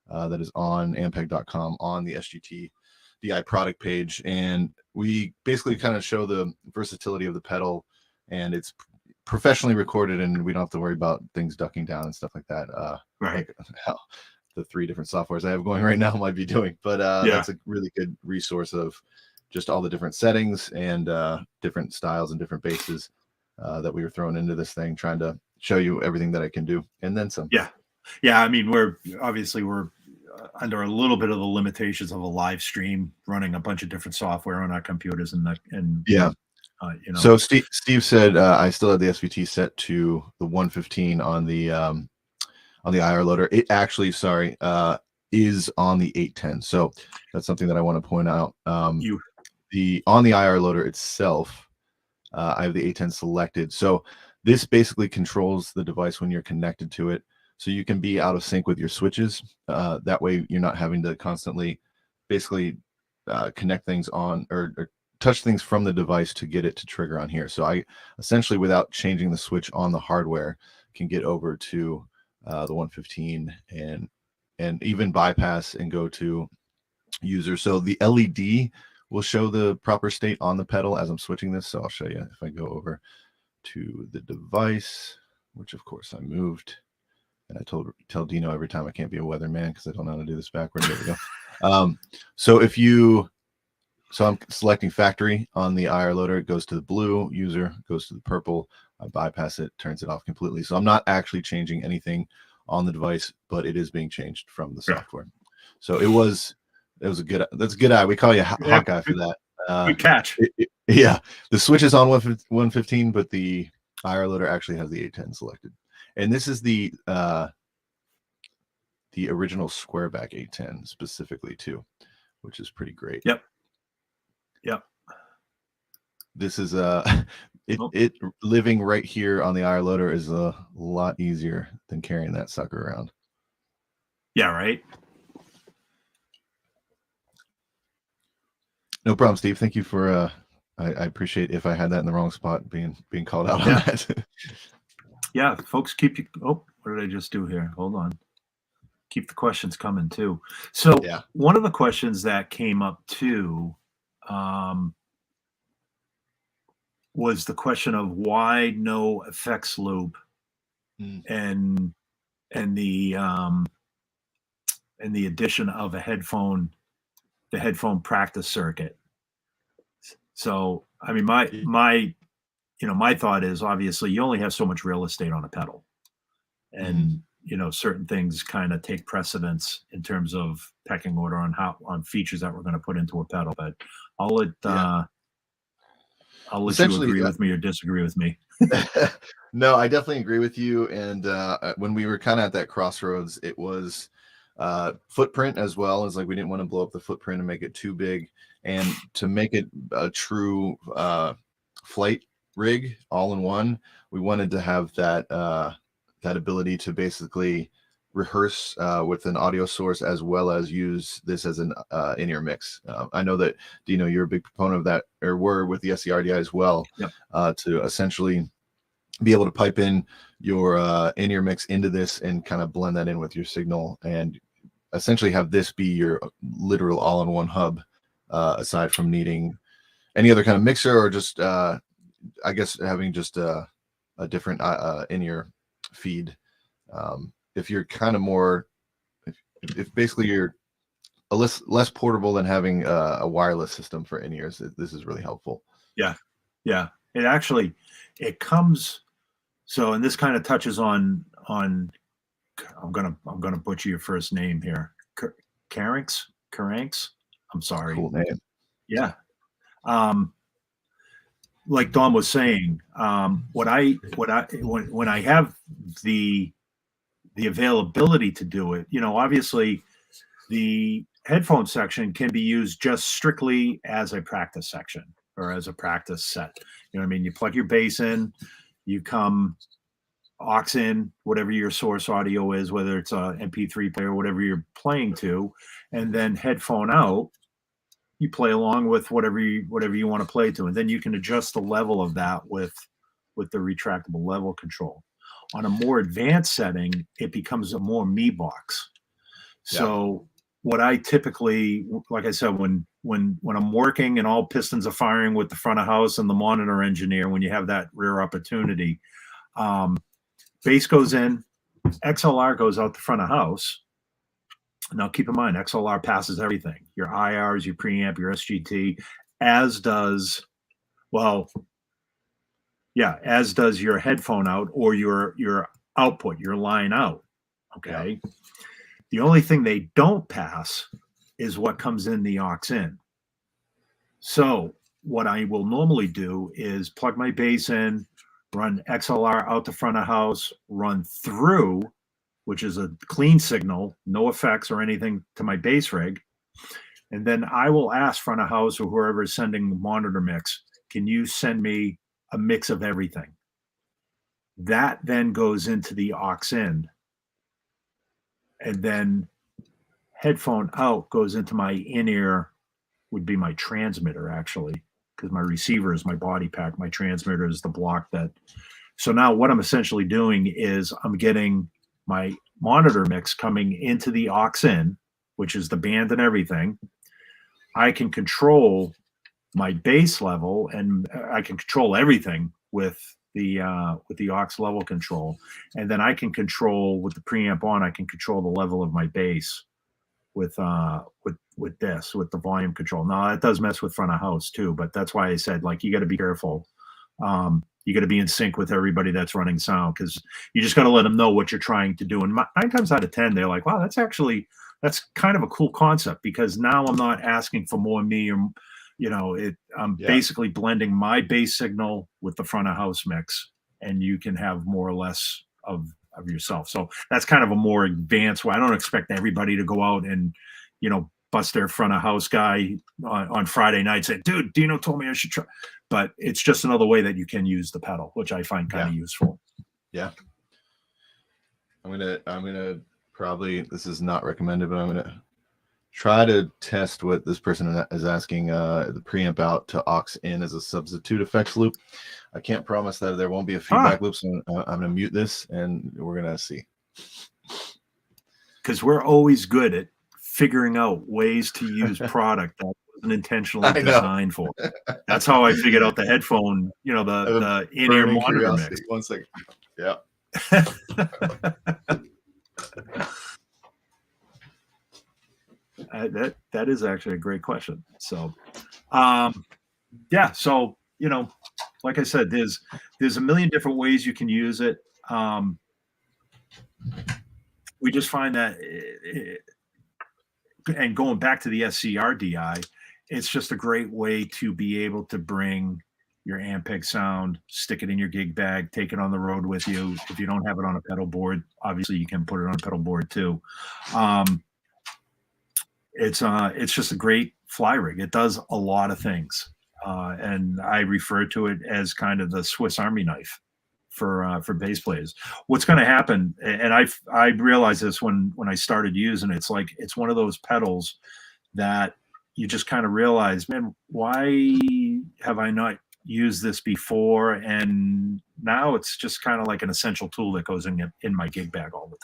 that is on ampeg.com on the SGT-DI product page. And we basically kind of show the versatility of the pedal, and it's professionally recorded, and we don't have to worry about things ducking down and stuff like that. Right. Like how the 3 different softwares I have going right now might be doing. But that's a really good resource of just all the different settings and different styles and different basses that we were throwing into this thing, trying to show you everything that I can do, and then some. Yeah. I mean, we're under a little bit of the limitations of a live stream, running a bunch of different software on our computers, and yeah. You know. So Steve said I still have the SVT set to the 115 on the IR loader. It actually, is on the 810. So that's something that I want to point out. On the IR loader itself, I have the 810 selected. So this basically controls the device when you're connected to it. So you can be out of sync with your switches. That way you're not having to constantly basically connect things on or touch things from the device to get it to trigger on here. So I essentially, without changing the switch on the hardware, can get over to the 115 and even bypass and go to user. So the LED will show the proper state on the pedal as I'm switching this. So I'll show you if I go over to the device, which of course I moved. And I tell Dino every time I can't be a weatherman because I don't know how to do this backward. There we go. So I'm selecting factory on the IR loader. It goes to the blue, user goes to the purple. I bypass it, turns it off completely. So I'm not actually changing anything on the device, but it is being changed from the software. So that's a good eye. We call you Hawkeye for that. Good catch. Yeah. The switch is on 115, but the IR loader actually has the 810 selected. And this is the original squareback 810 specifically too, which is pretty great. Yep. This is it living right here on the IR loader is a lot easier than carrying that sucker around. Yeah, right. No problem, Steve. Thank you for I appreciate if I had that in the wrong spot being called out on that. Yeah, folks, what did I just do here? Hold on. Keep the questions coming too. So one of the questions that came up too was the question of why no effects loop and the addition of the headphone practice circuit. So I mean my thought is, obviously you only have so much real estate on a pedal, and certain things kind of take precedence in terms of pecking order on features that we're going to put into a pedal. But I'll let you agree with me or disagree with me. No, I definitely agree with you. And when we were kind of at that crossroads, it was footprint as well. As like we didn't want to blow up the footprint and make it too big, and to make it a true flight rig all in one, we wanted to have that ability to basically rehearse with an audio source as well as use this as an in-ear mix. I know that Dino, you're a big proponent of that, or were with the SCR-DI as well. Yep. To essentially be able to pipe in your in-ear mix into this and kind of blend that in with your signal, and essentially have this be your literal all-in-one hub, aside from needing any other kind of mixer, or just I guess having just a different in-ear feed. If you're kind of more, if basically you're less portable than having a wireless system for in-ears, this is really helpful. Yeah, yeah. It comes. So, and this kind of touches on I'm gonna butcher your first name here. Caranks. I'm sorry. Cool name. Yeah. Like Dom was saying, when I have the availability to do it, obviously the headphone section can be used just strictly as a practice section or as a practice set. You know what I mean? You plug your bass in, you come aux in, whatever your source audio is, whether it's a MP3 player, whatever you're playing to, and then headphone out, you play along with whatever you want to play to, and then you can adjust the level of that with the retractable level control. On a more advanced setting, it becomes a more me box. So what I typically, like I said, when I'm working and all pistons are firing with the front of house and the monitor engineer, when you have that rare opportunity, bass goes in, XLR goes out the front of house. Now, keep in mind, XLR passes everything, your IRs, your preamp, your SGT, as does your headphone out or your output, your line out. Okay. Yeah. The only thing they don't pass is what comes in the aux in. So what I will normally do is plug my bass in, run XLR out the front of house, run through, which is a clean signal, no effects or anything to my bass rig. And then I will ask front of house or whoever is sending the monitor mix, can you send me a mix of everything? That then goes into the aux in. And then headphone out goes into my in-ear, would be my transmitter actually, because my receiver is my body pack. My transmitter is the block that. So now what I'm essentially doing is I'm getting my monitor mix coming into the aux in, which is the band and everything. I can control my bass level and I can control everything with the aux level control. And then I can control with the preamp on, I can control the level of my bass with the volume control. Now that does mess with front of house too, but that's why I said, like, you got to be careful. You got to be in sync with everybody that's running sound, because you just got to let them know what you're trying to do. And 9 times out of 10, they're like, wow, that's kind of a cool concept, because now I'm not asking for more me, or, I'm basically blending my bass signal with the front of house mix, and you can have more or less of yourself. So that's kind of a more advanced way. I don't expect everybody to go out and, bust their front of house guy on Friday night, say, dude, Dino told me I should try. But it's just another way that you can use the pedal, which I find kind of useful. Yeah. I'm gonna probably, this is not recommended, but I'm gonna try to test what this person is asking, the preamp out to aux in as a substitute effects loop. I can't promise that there won't be a feedback loop, so I'm gonna mute this and we're gonna see. Because we're always good at figuring out ways to use product that wasn't intentionally designed for. That's how I figured out the headphone, the in-ear monitor mix. 1 second. Yeah. That is actually a great question. So, so, like I said, there's a million different ways you can use it. We just find that and going back to the SCR-DI, it's just a great way to be able to bring your Ampeg sound, stick it in your gig bag, take it on the road with you. If you don't have it on a pedal board, obviously you can put it on a pedal board too. It's just a great fly rig. It does a lot of things, and I refer to it as kind of the Swiss Army knife for bass players. What's going to happen, and I realized this when I started using it, it's like, it's one of those pedals that you just kind of realize, man, why have I not used this before? And now it's just kind of like an essential tool that goes in my gig bag all the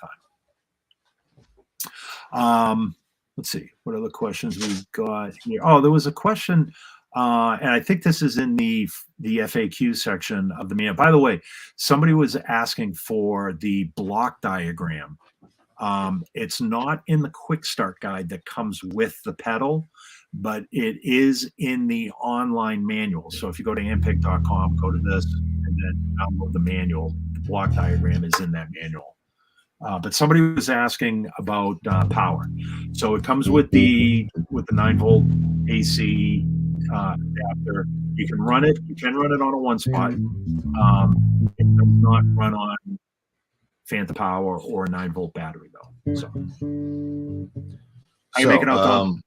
time. Let's see what other questions we've got here. Oh, there was a question, and I think this is in the FAQ section of the manual. By the way, somebody was asking for the block diagram. It's not in the quick start guide that comes with the pedal, but it is in the online manual. So if you go to ampeg.com, go to this, and then download the manual. The block diagram is in that manual. But somebody was asking about power. So it comes with the 9-volt AC adapter. You can run it. You can run it on a one spot. It does not run on phantom power or a 9-volt battery though. So, how you making out, Dom?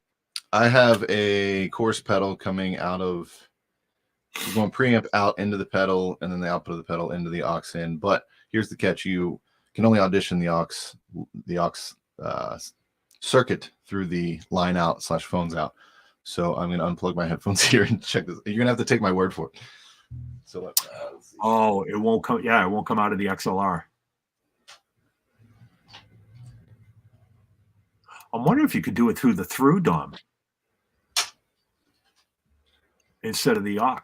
I have a course pedal coming out of. You're going preamp out into the pedal, and then the output of the pedal into the aux in. But here's the catch: you can only audition the aux circuit through the line out / phones out. So I'm going to unplug my headphones here and check this. You're going to have to take my word for it. So let's see. Oh, it won't come. Yeah, it won't come out of the XLR. I'm wondering if you could do it through the through, Dom, instead of the aux.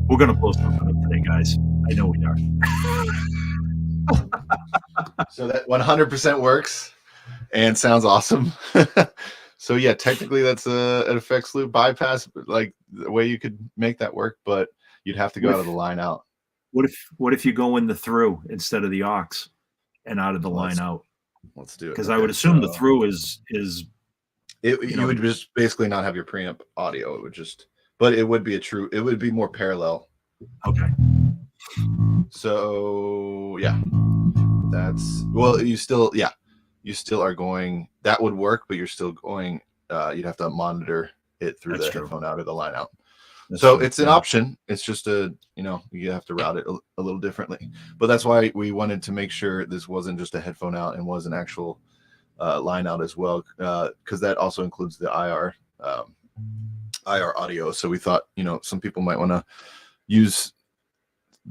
We're going to blow something up today, guys. I know we are. So that 100% works and sounds awesome. So yeah, technically that's an effects loop bypass, like the way you could make that work, but you'd have to go out of the line out. What if you go in the through instead of the aux and out of the line out? Let's do it. Because I would assume the through is you would just basically not have your preamp audio. It would just, but it would be it would be more parallel. Okay. So yeah, you still are going, that would work, but you're still going, you'd have to monitor it through the headphone out or the line out. So it's an option. It's just you have to route it a little differently, but that's why we wanted to make sure this wasn't just a headphone out and was an actual line out as well, because that also includes the IR audio. So we thought, some people might want to use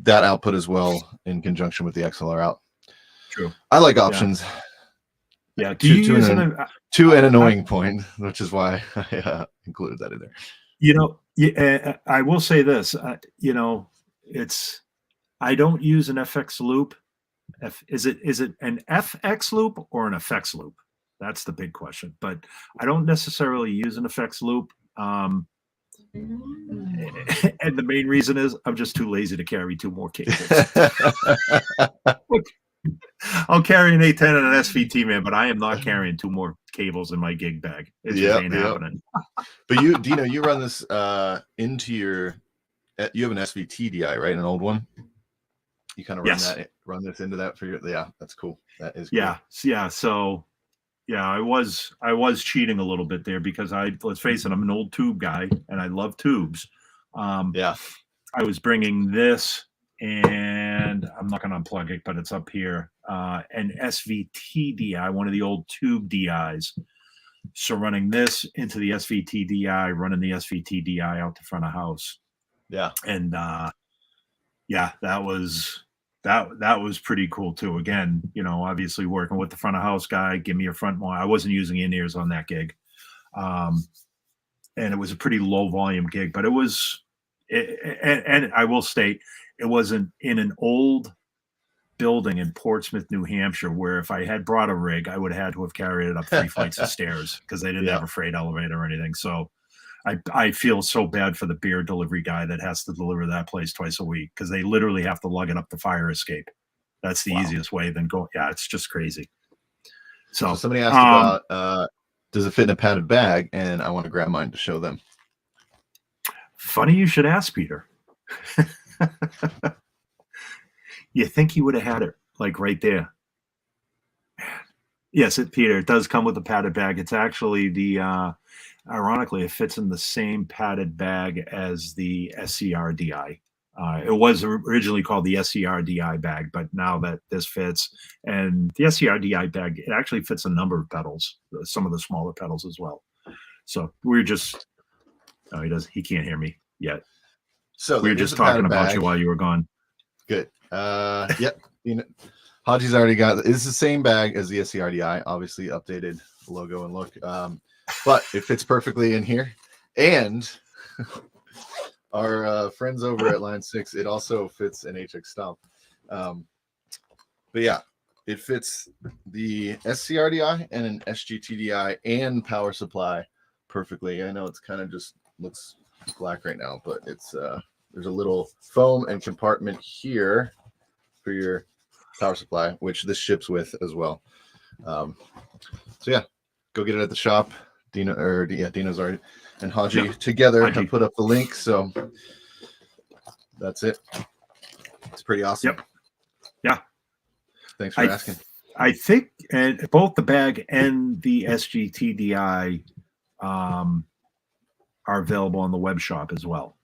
that output as well in conjunction with the XLR out. True. I like options. Yeah. To an annoying point, which is why I included that in there. I will say this. I don't use an FX loop. Is it an FX loop or an effects loop? That's the big question. But I don't necessarily use an effects loop. And the main reason is I'm just too lazy to carry 2 more cables. I'll carry an A10 and an SVT, man, but I am not carrying 2 more cables in my gig bag. It just ain't happening. But Dino, you run this into your. You have an SVT-DI, right? An old one. You kind of run this into that for your. Yeah, that's cool. That is cool. Yeah. So, yeah, I was cheating a little bit there because let's face it, I'm an old tube guy and I love tubes. Yeah. I was bringing this, and I'm not going to unplug it, but it's up here. An SVT-DI, one of the old tube DIs. So running this into the SVT-DI, running the SVT-DI out the front of house. Yeah. And that was pretty cool too. Again, obviously working with the front of house guy, give me your front one. I wasn't using in-ears on that gig. And it was a pretty low volume gig, but and I will state, it wasn't in an old building in Portsmouth, New Hampshire, where if I had brought a rig, I would have had to have carried it up 3 flights of stairs because they didn't have a freight elevator or anything. So I feel so bad for the beer delivery guy that has to deliver that place twice a week because they literally have to lug it up the fire escape. That's the easiest way than going. Yeah, it's just crazy. So somebody asked about does it fit in a padded bag, and I want to grab mine to show them. Funny you should ask, Peter. You think he would have had it like right there. Yes, Peter, it does come with a padded bag. It's actually ironically, it fits in the same padded bag as the SCR-DI. It was originally called the SCR-DI bag, but now that this fits, and the SCR-DI bag, it actually fits a number of pedals, some of the smaller pedals as well. So we're just, he can't hear me yet. So we were just talking about you while you were gone. Good. Yep. Haji's already got. It's the same bag as the SCR-DI, obviously updated logo and look, but it fits perfectly in here. And our friends over at Line 6, it also fits an HX Stomp. But yeah, it fits the SCR-DI and an SGT-DI and power supply perfectly. I know it's kind of just looks black right now, but it's there's a little foam and compartment here for your power supply, which this ships with as well. So yeah, go get it at the shop. Dino's already and Haji together have put up the link. So that's it. It's pretty awesome. Yep. Yeah. Thanks for asking. I think both the bag and the SGT-DI are available on the web shop as well.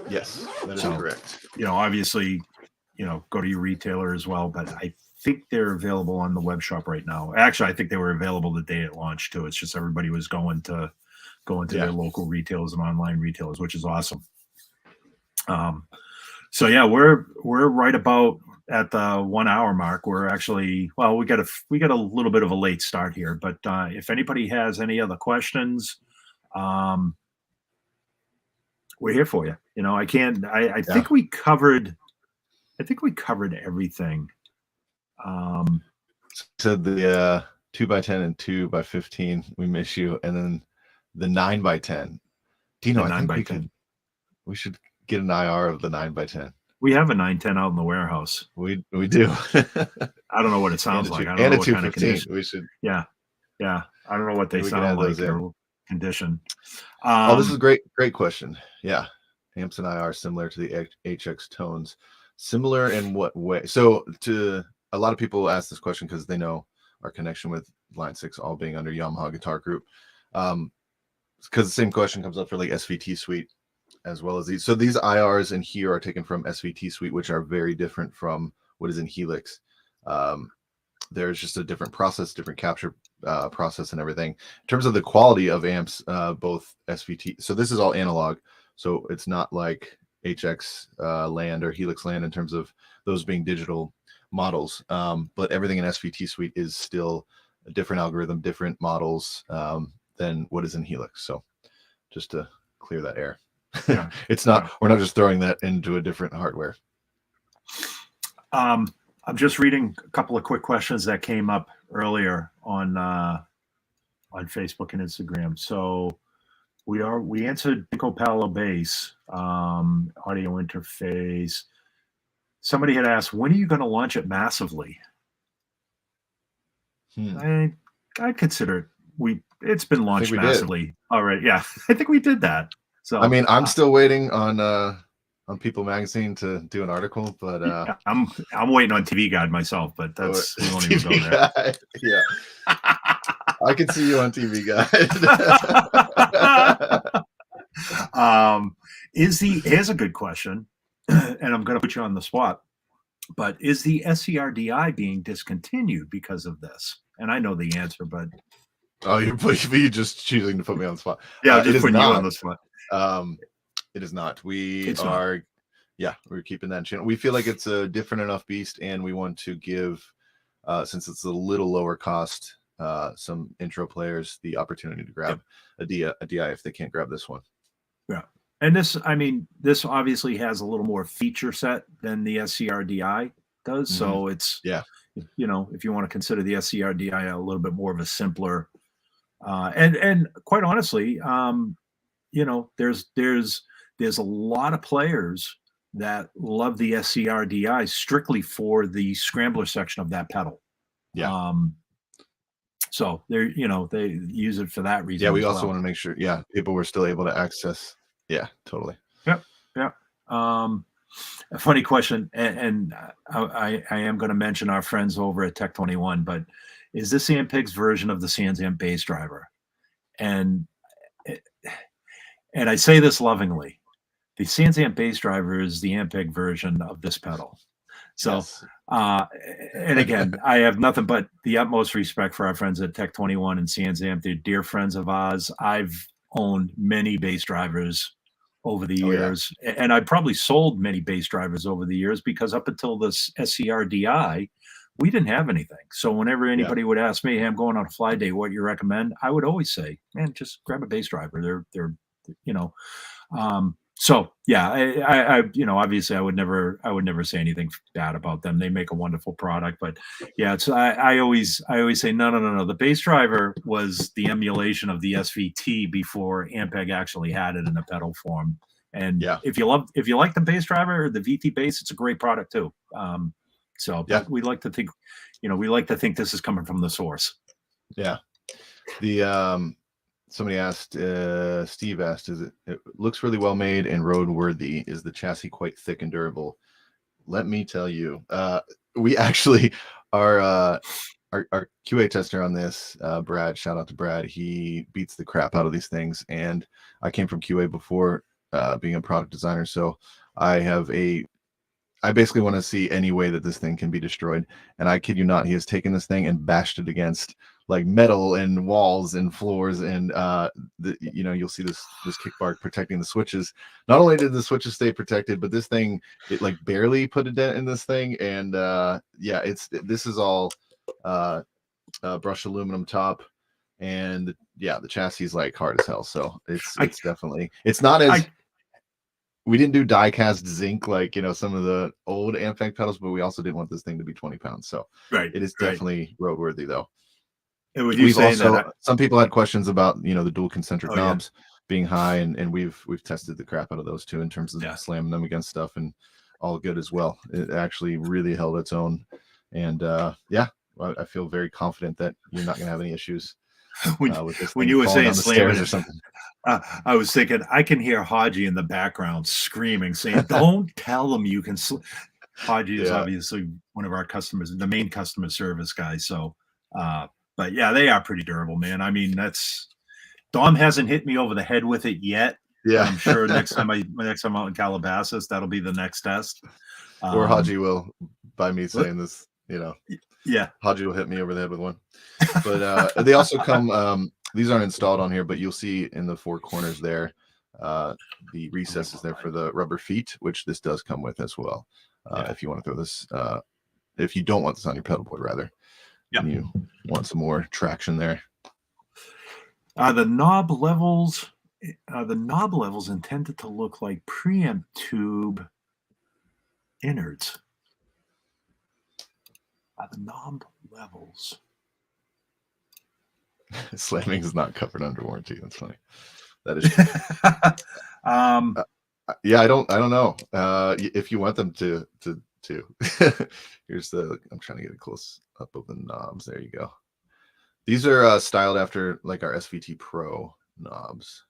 Yes, that is correct. Obviously, go to your retailer as well, but I think they're available on the web shop right now. Actually, I think they were available the day it launched too. It's just everybody was going to their local retailers and online retailers, which is awesome. So yeah, we're right about at the 1 hour mark. We're actually, well, we got a little bit of a late start here, but if anybody has any other questions, we're here for you. I think we covered everything. So the 2x10 and 2x15, we miss you, and then the 9x10. Dino, I think we should get an IR of the 9x10. We have a 910 out in the warehouse. We do. I don't know what it sounds like. I don't and know a what 215. Kind of condition. We should. Yeah. I don't know what they sound like or condition. This is a great question. Yeah, amps and IR similar to the HX tones. Similar in what way? So to a lot of people ask this question because they know our connection with Line 6 all being under Yamaha Guitar Group. Because the same question comes up for like SVT Suite as well as these. So these IRs in here are taken from SVT Suite, which are very different from what is in Helix. There's just a different process, different capture process and everything. In terms of the quality of amps, both SVT, so this is all analog. So it's not like HX land or Helix land in terms of those being digital models. But everything in SVT Suite is still a different algorithm, different models than what is in Helix. So just to clear that air. Yeah. It's not, we're not just throwing that into a different hardware. I'm just reading a couple of quick questions that came up earlier on Facebook and Instagram. So we answered Pico Palo bass, audio interface. Somebody had asked, when are you going to launch it massively? I consider it's been launched massively already. Yeah, I think we did that. So I mean, I'm still waiting on People Magazine to do an article, but I'm waiting on TV Guide myself, but that's we won't even go there. Guide. Yeah, I can see you on TV Guide. Here's a good question, and I'm going to put you on the spot. But is the SCR-DI being discontinued because of this? And I know the answer, but you're just choosing to put me on the spot. Yeah, I'm just putting you on the spot. It is not. We're keeping that channel. We feel like it's a different enough beast, and we want to give, since it's a little lower cost, some intro players the opportunity to grab a DI if they can't grab this one. Yeah. And this obviously has a little more feature set than the SCR-DI does. Mm-hmm. So it's, if you want to consider the SCR-DI a little bit more of a simpler, and quite honestly, there's a lot of players that love the SCR-DI strictly for the Scrambler section of that pedal. Yeah. So they use it for that reason. Yeah. We also want to make sure, people were still able to access. Yeah, totally. Yep. Yeah. A funny question, and I am going to mention our friends over at Tech 21, but is this Ampeg's version of the SansAmp bass driver? And I say this lovingly, the SansAmp bass driver is the Ampeg version of this pedal. So, yes. And again, I have nothing but the utmost respect for our friends at Tech 21 and SansAmp. They're dear friends of ours. I've owned many bass drivers over the Oh, yeah. years, and I probably sold many bass drivers over the years because up until this SCR-DI, we didn't have anything. So whenever Yeah. anybody would ask me, "Hey, I'm going on a fly day, what you recommend?" I would always say, "Man, just grab a bass driver. They're you know." So yeah, obviously I would never say anything bad about them. They make a wonderful product, but yeah, it's I always say no. The bass driver was the emulation of the SVT before Ampeg actually had it in a pedal form. And Yeah. if you like the bass driver or the VT bass, it's a great product too. So Yeah. but we like to think this is coming from the source. Yeah. The somebody asked, Steve asked, it looks really well made and roadworthy. Is the chassis quite thick and durable? Let me tell you, we actually our QA tester on this, Brad, shout out to Brad. He beats the crap out of these things, and I came from QA before being a product designer, so I basically want to see any way that this thing can be destroyed. And I kid you not, he has taken this thing and bashed it against like metal and walls and floors. And you'll see this kick bar protecting the switches. Not only did the switches stay protected, but this thing, it like barely put a dent in this thing. And this is all brushed aluminum top. And yeah, the chassis is like hard as hell. So it's definitely, it's not as, we didn't do die cast zinc like some of the old Ampeg pedals, but we also didn't want this thing to be 20 pounds. So it is definitely roadworthy though. And with you saying that, some people had questions about the dual concentric knobs being high, and we've tested the crap out of those too in terms of slamming them against stuff, and all good as well. It actually really held its own, and I feel very confident that you're not going to have any issues with this. When you were saying slamming or something. I was thinking I can hear Haji in the background screaming, saying, "Don't tell them you can." Haji is obviously one of our customers, the main customer service guy. So, but yeah, they are pretty durable, man. I mean, Dom hasn't hit me over the head with it yet. Yeah, I'm sure next time I'm out in Calabasas, that'll be the next test. Or Haji will, by me saying this, yeah, Haji will hit me over the head with one. But they also come. These aren't installed on here, but you'll see in the four corners there, the recesses there for the rubber feet, which this does come with as well. If you want to throw this, if you don't want this on your pedal board, rather, and you want some more traction there. The knob levels intended to look like preamp tube innards. The knob levels. Slamming is not covered under warranty. That's funny. That is. I don't know. If you want them to. Here's I'm trying to get a close up of the knobs. There you go. These are styled after like our SVT Pro knobs.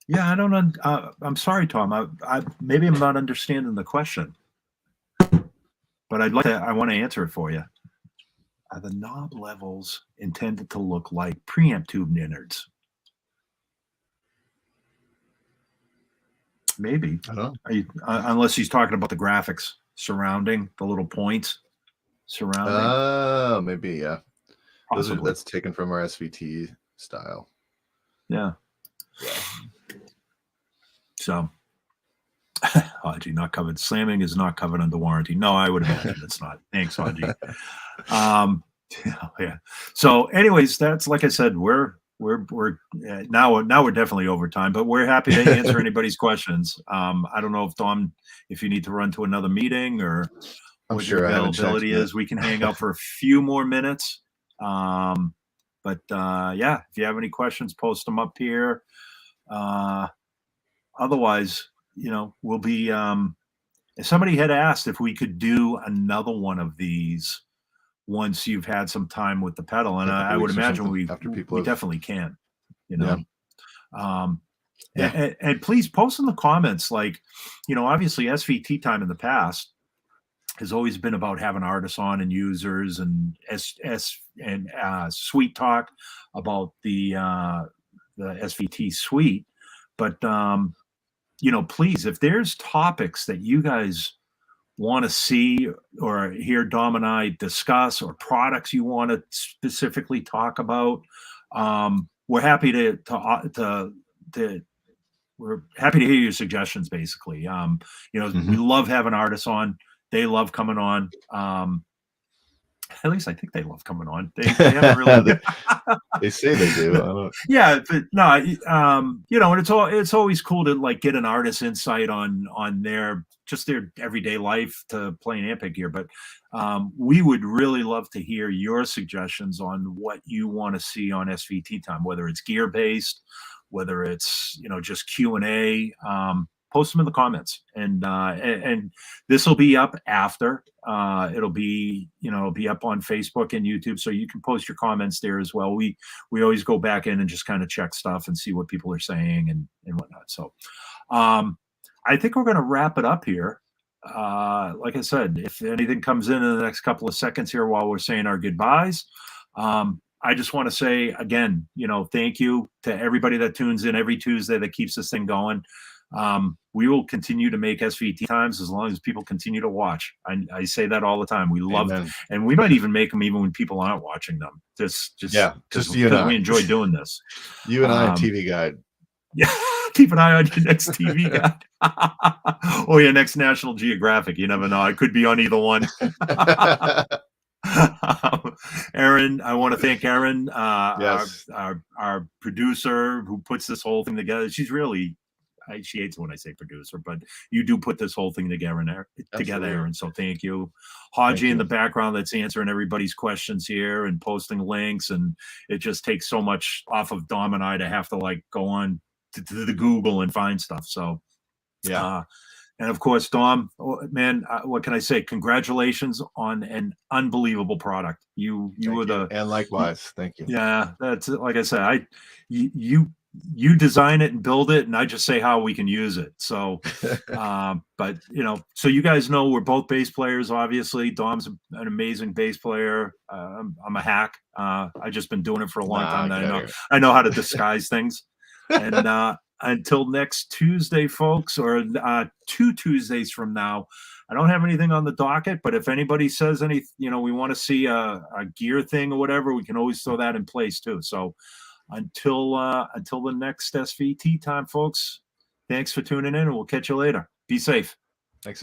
Yeah, I don't know. I'm sorry, Tom. Maybe I'm not understanding the question, but I want to answer it for you. Are the knob levels intended to look like preamp tube innards? Maybe. I don't know. Unless he's talking about the graphics surrounding the little points surrounding. Oh, maybe, yeah. That's taken from our SVT style. Yeah. So, Haji, not covered. Slamming is not covered under warranty. No, I would imagine it's not. Thanks, Haji. Yeah. So, anyways, that's like I said, we're now we're definitely over time, but we're happy to answer anybody's questions. I don't know if Dom, if you need to run to another meeting or what your availability is, we can hang out for a few more minutes. But if you have any questions, post them up here. Otherwise, we'll be. Somebody had asked if we could do another one of these once you've had some time with the pedal, and I would imagine we definitely can. And please post in the comments, like, obviously SVT time in the past has always been about having artists on and users and sweet talk about the SVT suite. But please, if there's topics that you guys want to see or hear Dom and I discuss, or products you want to specifically talk about, we're happy to we're happy to hear your suggestions. Basically, you know, we love having artists on. They love coming on. At least I think they love coming on. They haven't really. They say they do. I don't... Yeah, but no, you know, and it's always cool to like get an artist's insight on their everyday life to playing Ampeg gear. But we would really love to hear your suggestions on what you want to see on SVT time, whether it's gear based, whether it's, you know, just Q&A. Post them in the comments, and this will be up after. It'll be, you know, be up on Facebook and YouTube, so you can post your comments there as well. We always go back in and just kind of check stuff and see what people are saying and whatnot. So I think we're going to wrap it up here. Like I said, if anything comes in the next couple of seconds here while we're saying our goodbyes, I just want to say again, you know, thank you to everybody that tunes in every Tuesday that keeps this thing going. We will continue to make SVT times as long as people continue to watch. I say that all the time. We love them, and we might even make them even when people aren't watching them. Just because we enjoy doing this. You and I and TV Guide. Yeah, keep an eye on your next TV Guide or your next National Geographic. You never know. I could be on either one. Aaron, I want to thank Aaron, yes. our producer who puts this whole thing together. She's really. She hates when I say producer, but you do put this whole thing together, Aaron. So thank you. Haji in the background that's answering everybody's questions here and posting links. And it just takes so much off of Dom and I to have to like go on to the Google and find stuff. So, yeah. And of course, Dom, man, what can I say? Congratulations on an unbelievable product. You were the, and likewise, thank you. Yeah, that's like I said, you design it and build it, and I just say how we can use it. So, but you know, so you guys know we're both bass players. Obviously, Dom's an amazing bass player. I'm a hack. I've just been doing it for a long time. I know how to disguise things. And until next Tuesday, folks, or 2 Tuesdays from now, I don't have anything on the docket. But if anybody says any, you know, we want to see a gear thing or whatever, we can always throw that in place too. So. Until the next SVT time, folks, thanks for tuning in, and we'll catch you later. Be safe. Thanks,